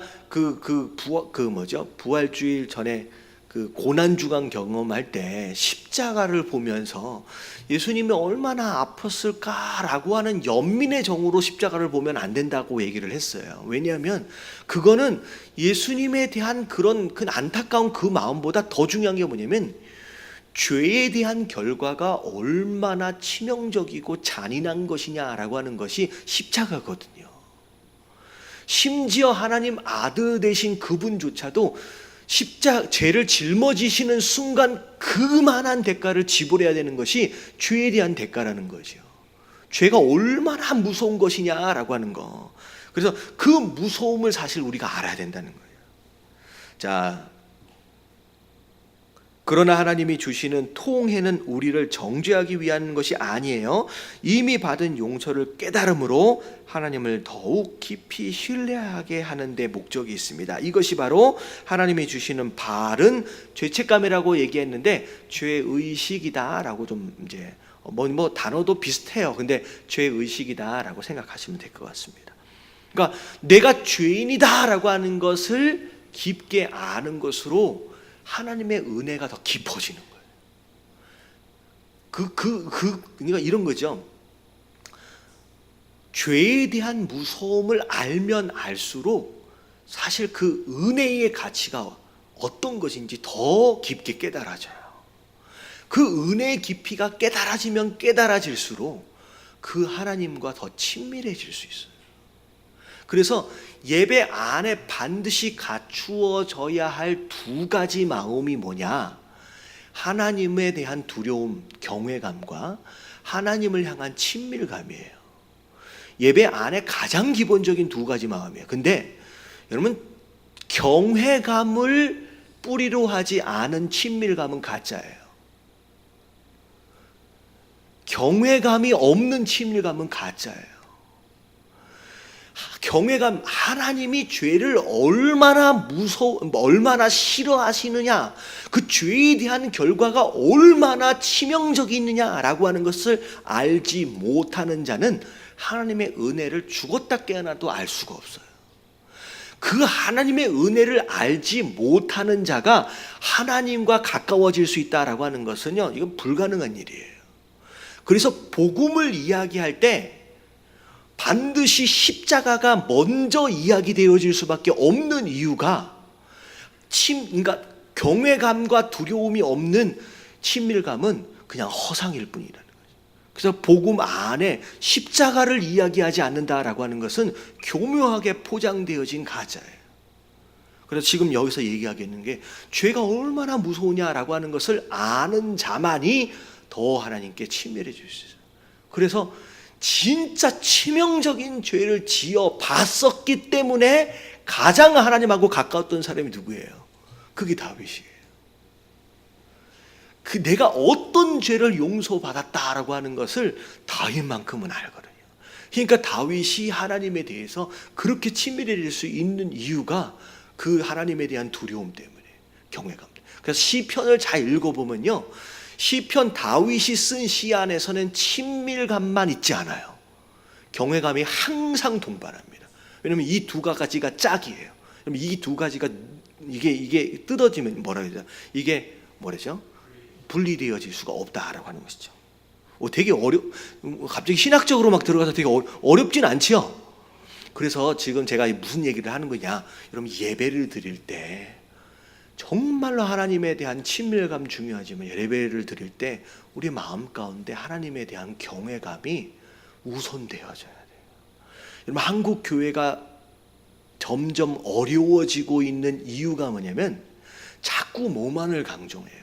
부활주일 전에 그 고난주간 경험할 때 십자가를 보면서 예수님이 얼마나 아팠을까라고 하는 연민의 정으로 십자가를 보면 안 된다고 얘기를 했어요. 왜냐하면 그거는 예수님에 대한 그런 그 안타까운 그 마음보다 더 중요한 게 뭐냐면, 죄에 대한 결과가 얼마나 치명적이고 잔인한 것이냐라고 하는 것이 십자가거든요. 심지어 하나님 아들 되신 그분조차도 죄를 짊어지시는 순간 그만한 대가를 지불해야 되는 것이 죄에 대한 대가라는 거죠. 죄가 얼마나 무서운 것이냐라고 하는 거. 그래서 그 무서움을 사실 우리가 알아야 된다는 거예요. 자, 그러나 하나님이 주시는 통해는 우리를 정죄하기 위한 것이 아니에요. 이미 받은 용서를 깨달음으로 하나님을 더욱 깊이 신뢰하게 하는 데 목적이 있습니다. 이것이 바로 하나님이 주시는 바른 죄책감이라고 얘기했는데, 죄의식이다라고 좀 이제 뭐 단어도 비슷해요. 근데 죄의식이다라고 생각하시면 될 것 같습니다. 그러니까 내가 죄인이다라고 하는 것을 깊게 아는 것으로 하나님의 은혜가 더 깊어지는 거예요. 그러니까 이런 거죠. 죄에 대한 무서움을 알면 알수록 사실 그 은혜의 가치가 어떤 것인지 더 깊게 깨달아져요. 그 은혜의 깊이가 깨달아지면 깨달아질수록 그 하나님과 더 친밀해질 수 있어요. 그래서 예배 안에 반드시 갖추어져야 할 두 가지 마음이 뭐냐? 하나님에 대한 두려움, 경외감과 하나님을 향한 친밀감이에요. 예배 안에 가장 기본적인 두 가지 마음이에요. 근데 여러분, 경외감을 뿌리로 하지 않은 친밀감은 가짜예요. 경외감이 없는 친밀감은 가짜예요. 경외감, 하나님이 죄를 얼마나 싫어하시느냐, 그 죄에 대한 결과가 얼마나 치명적이느냐라고 하는 것을 알지 못하는 자는 하나님의 은혜를 죽었다 깨어나도 알 수가 없어요. 그 하나님의 은혜를 알지 못하는 자가 하나님과 가까워질 수 있다라고 하는 것은요, 이건 불가능한 일이에요. 그래서 복음을 이야기할 때 반드시 십자가가 먼저 이야기되어질 수밖에 없는 이유가 그러니까 경외감과 두려움이 없는 친밀감은 그냥 허상일 뿐이라는 거죠. 그래서 복음 안에 십자가를 이야기하지 않는다라고 하는 것은 교묘하게 포장되어진 가짜예요. 그래서 지금 여기서 얘기하겠는 게, 죄가 얼마나 무서우냐라고 하는 것을 아는 자만이 더 하나님께 친밀해질 수 있어요. 그래서 진짜 치명적인 죄를 지어 봤었기 때문에 가장 하나님하고 가까웠던 사람이 누구예요? 그게 다윗이에요. 내가 어떤 죄를 용서받았다라고 하는 것을 다윗만큼은 알거든요. 그러니까 다윗이 하나님에 대해서 그렇게 친밀해질 수 있는 이유가 그 하나님에 대한 두려움 때문에, 경외감. 그래서 시편을 잘 읽어보면요, 시편 다윗이 쓴 시 안에서는 친밀감만 있지 않아요. 경외감이 항상 동반합니다. 왜냐하면 이 두 가지가 짝이에요. 이 두 가지가 이게 뜯어지면 이게 뭐라죠? 분리되어질 수가 없다라고 하는 것이죠. 되게 갑자기 신학적으로 막 들어가서 되게 어렵진 않지요. 그래서 지금 제가 무슨 얘기를 하는 거냐? 여러분, 예배를 드릴 때 정말로 하나님에 대한 친밀감 중요하지만, 예배를 드릴 때 우리 마음 가운데 하나님에 대한 경외감이 우선되어져야 돼요. 여러분, 한국 교회가 점점 어려워지고 있는 이유가 뭐냐면 자꾸 뭐만을 강조해요?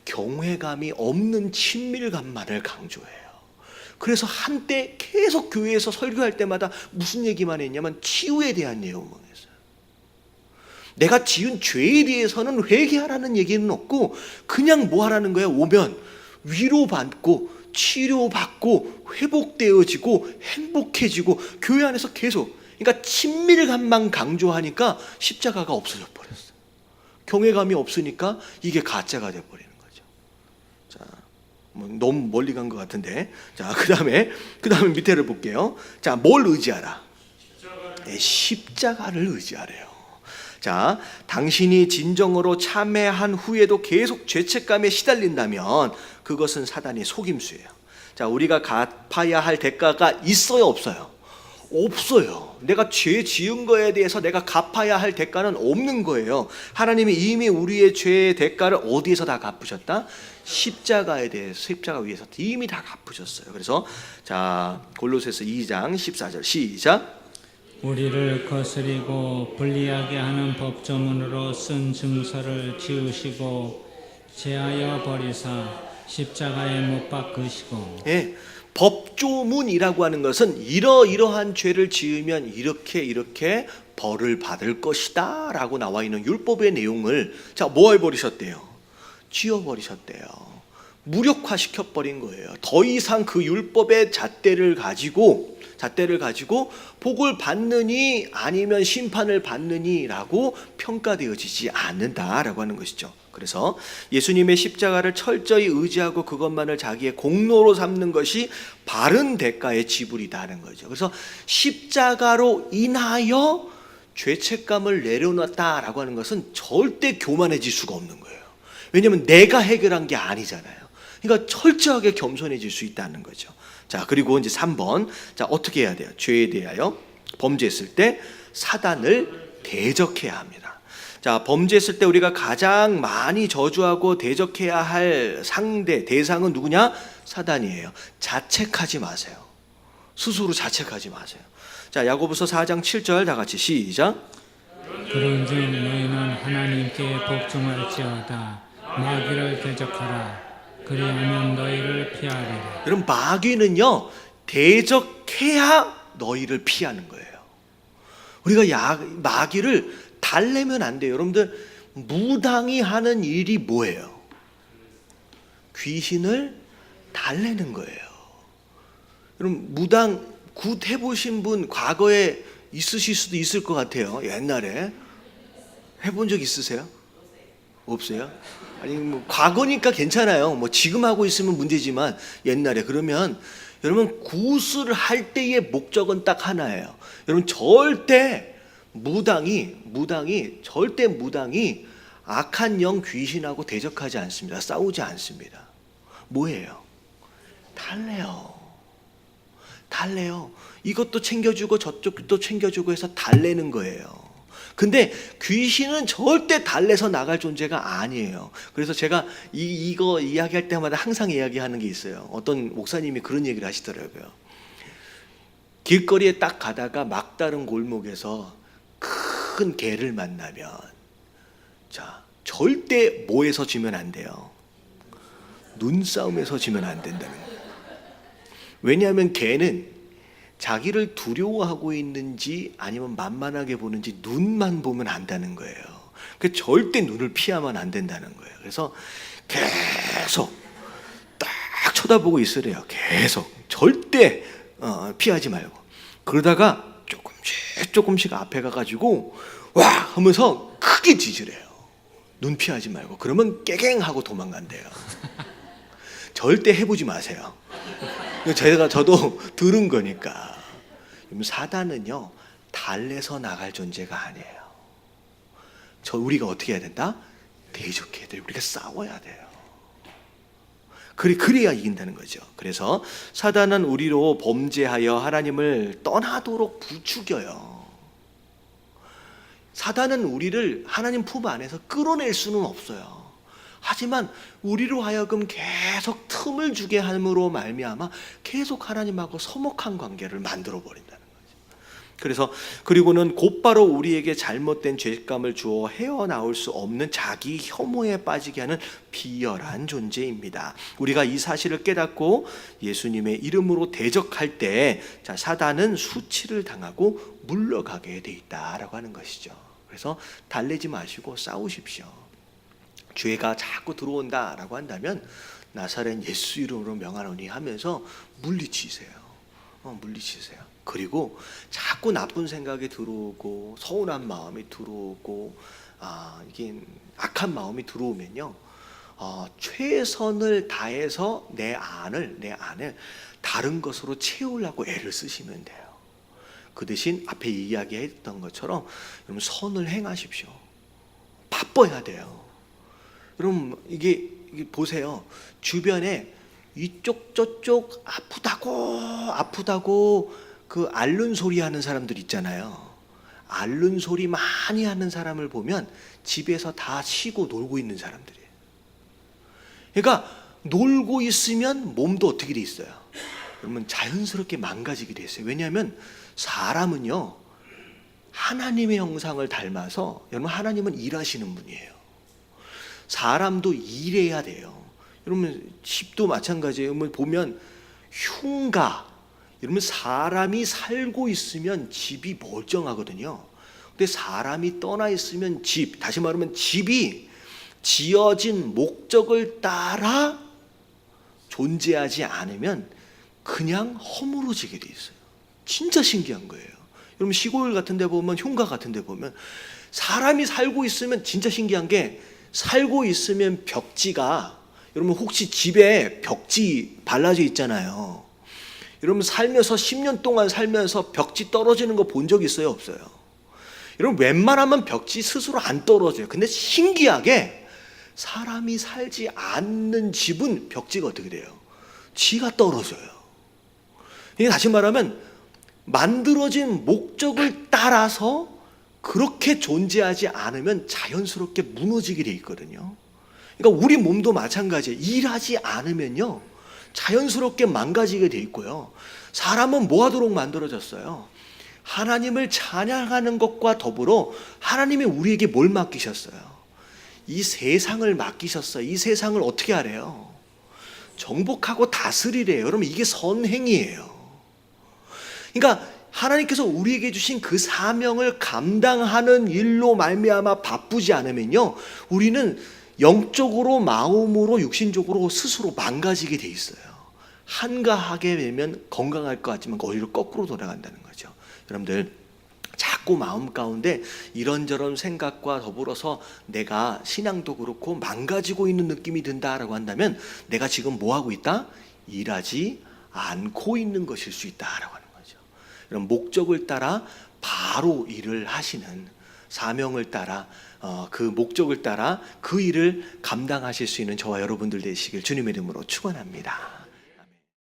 경외감이 없는 친밀감만을 강조해요. 그래서 한때 계속 교회에서 설교할 때마다 무슨 얘기만 했냐면 치유에 대한 내용만 했어요. 내가 지은 죄에 대해서는 회개하라는 얘기는 없고 그냥 뭐 하라는 거예요? 오면 위로받고 치료받고 회복되어지고 행복해지고 교회 안에서 계속, 그러니까 친밀감만 강조하니까 십자가가 없어져 버렸어요. 경외감이 없으니까 이게 가짜가 돼버리는 거죠. 자, 뭐 너무 멀리 간 것 같은데, 자 그다음에 밑에를 볼게요. 자, 뭘 의지하라? 네, 십자가를 의지하래요. 자, 당신이 진정으로 참회한 후에도 계속 죄책감에 시달린다면 그것은 사단의 속임수예요. 자, 우리가 갚아야 할 대가가 있어요, 없어요? 없어요. 내가 죄 지은 거에 대해서 내가 갚아야 할 대가는 없는 거예요. 하나님이 이미 우리의 죄의 대가를 어디에서 다 갚으셨다? 십자가에 대해서, 십자가 위에서 이미 다 갚으셨어요. 그래서 자, 골로새서 2장 14절 시작. 우리를 거스리고 불리하게 하는 법조문으로 쓴 증서를 지우시고 제하여 버리사 십자가에 못 박으시고. 예, 법조문이라고 하는 것은 이러이러한 죄를 지으면 이렇게 벌을 받을 것이다 라고 나와 있는 율법의 내용을 자, 뭐 해버리셨대요? 지워버리셨대요. 무력화시켜버린 거예요. 더 이상 그 율법의 잣대를 가지고 복을 받느니 아니면 심판을 받느니라고 평가되어지지 않는다라고 하는 것이죠. 그래서 예수님의 십자가를 철저히 의지하고 그것만을 자기의 공로로 삼는 것이 바른 대가의 지불이다는 거죠. 그래서 십자가로 인하여 죄책감을 내려놨다라고 하는 것은 절대 교만해질 수가 없는 거예요. 왜냐하면 내가 해결한 게 아니잖아요. 그러니까 철저하게 겸손해질 수 있다는 거죠. 자, 그리고 이제 3번. 자, 어떻게 해야 돼요? 죄에 대하여 범죄했을 때 사단을 대적해야 합니다. 자, 범죄했을 때 우리가 가장 많이 저주하고 대적해야 할 상대, 대상은 누구냐? 사단이에요. 자책하지 마세요. 스스로 자책하지 마세요. 자, 야고보서 4장 7절 다 같이 시작. 그런즉 너희는 하나님께 복종할지어다. 마귀를 대적하라. 그리하면 너희를 피하리라. 여러분, 마귀는요 대적해야 너희를 피하는 거예요. 우리가 마귀를 달래면 안 돼요. 여러분들, 무당이 하는 일이 뭐예요? 귀신을 달래는 거예요. 여러분, 무당 굿 해보신 분 과거에 있으실 수도 있을 것 같아요. 옛날에 해본 적 있으세요? 없어요? 아니 뭐 과거니까 괜찮아요. 뭐 지금 하고 있으면 문제지만 옛날에, 그러면 여러분 굿을 할 때의 목적은 딱 하나예요. 여러분, 절대 무당이 악한 영 귀신하고 대적하지 않습니다. 싸우지 않습니다. 뭐예요? 달래요. 이것도 챙겨주고 저쪽도 챙겨주고 해서 달래는 거예요. 근데 귀신은 절대 달래서 나갈 존재가 아니에요. 그래서 제가 이거 이야기할 때마다 항상 이야기하는 게 있어요. 어떤 목사님이 그런 얘기를 하시더라고요. 길거리에 딱 가다가 막다른 골목에서 큰 개를 만나면, 자, 절대 뭐에서 지면 안 돼요? 눈싸움에서 지면 안 된다는 거예요. 왜냐하면 개는 자기를 두려워하고 있는지 아니면 만만하게 보는지 눈만 보면 안다는 거예요. 그 절대 눈을 피하면 안 된다는 거예요. 그래서 계속 딱 쳐다보고 있으래요. 계속 절대 피하지 말고. 그러다가 조금씩 앞에 가가지고 와 하면서 크게 짖으래요. 눈 피하지 말고. 그러면 깨갱하고 도망간대요. 절대 해보지 마세요. 저도 들은 거니까. 사단은요 달래서 나갈 존재가 아니에요. 우리가 어떻게 해야 된다? 대적해야 돼요. 우리가 싸워야 돼요. 그래야 이긴다는 거죠. 그래서 사단은 우리로 범죄하여 하나님을 떠나도록 부추겨요. 사단은 우리를 하나님 품 안에서 끌어낼 수는 없어요. 하지만 우리로 하여금 계속 틈을 주게 함으로 말미암아 계속 하나님하고 서먹한 관계를 만들어 버린다는 거죠. 그리고는 곧바로 우리에게 잘못된 죄감을 주어 헤어나올 수 없는 자기 혐오에 빠지게 하는 비열한 존재입니다. 우리가 이 사실을 깨닫고 예수님의 이름으로 대적할 때, 자, 사단은 수치를 당하고 물러가게 돼 있다라고 하는 것이죠. 그래서 달래지 마시고 싸우십시오. 죄가 자꾸 들어온다라고 한다면 나사렛 예수 이름으로 명하노니 하면서 물리치세요. 물리치세요. 그리고 자꾸 나쁜 생각이 들어오고 서운한 마음이 들어오고 이게 악한 마음이 들어오면요, 최선을 다해서 내 안을 다른 것으로 채우려고 애를 쓰시면 돼요. 그 대신 앞에 이야기했던 것처럼 여러분 선을 행하십시오. 바빠야 돼요. 여러분 이게 보세요. 주변에 이쪽 저쪽 아프다고 그 앓는 소리 하는 사람들 있잖아요. 앓는 소리 많이 하는 사람을 보면 집에서 다 쉬고 놀고 있는 사람들이에요. 그러니까 놀고 있으면 몸도 어떻게 돼 있어요? 여러분 자연스럽게 망가지게 돼 있어요. 왜냐하면 사람은요, 하나님의 형상을 닮아서, 여러분 하나님은 일하시는 분이에요. 사람도 일해야 돼요. 여러분 집도 마찬가지예요. 보면 흉가, 여러분 사람이 살고 있으면 집이 멀쩡하거든요. 근데 사람이 떠나 있으면 다시 말하면 집이 지어진 목적을 따라 존재하지 않으면 그냥 허물어지게 돼 있어요. 진짜 신기한 거예요. 여러분 시골 같은 데 보면, 흉가 같은 데 보면 사람이 살고 있으면 진짜 신기한 게, 살고 있으면 벽지가, 여러분 혹시 집에 벽지 발라져 있잖아요. 여러분 살면서 10년 동안 살면서 벽지 떨어지는 거 본 적 있어요? 없어요? 여러분 웬만하면 벽지 스스로 안 떨어져요. 근데 신기하게 사람이 살지 않는 집은 벽지가 어떻게 돼요? 지가 떨어져요. 이게 다시 말하면 만들어진 목적을 따라서 그렇게 존재하지 않으면 자연스럽게 무너지게 돼 있거든요. 그러니까 우리 몸도 마찬가지예요. 일하지 않으면요, 자연스럽게 망가지게 돼 있고요. 사람은 뭐 하도록 만들어졌어요? 하나님을 찬양하는 것과 더불어 하나님이 우리에게 뭘 맡기셨어요? 이 세상을 맡기셨어요. 이 세상을 어떻게 하래요? 정복하고 다스리래요. 여러분 이게 선행이에요. 그러니까 하나님께서 우리에게 주신 그 사명을 감당하는 일로 말미암아 바쁘지 않으면요, 우리는 영적으로, 마음으로, 육신적으로 스스로 망가지게 돼 있어요. 한가하게 되면 건강할 것 같지만 오히려 거꾸로 돌아간다는 거죠. 여러분들 자꾸 마음 가운데 이런저런 생각과 더불어서 내가 신앙도 그렇고 망가지고 있는 느낌이 든다라고 한다면 내가 지금 뭐 하고 있다? 일하지 않고 있는 것일 수 있다라고 하는 거죠. 여러분 목적을 따라 바로 일을 하시는, 사명을 따라 그 목적을 따라 그 일을 감당하실 수 있는 저와 여러분들 되시길 주님의 이름으로 축원합니다.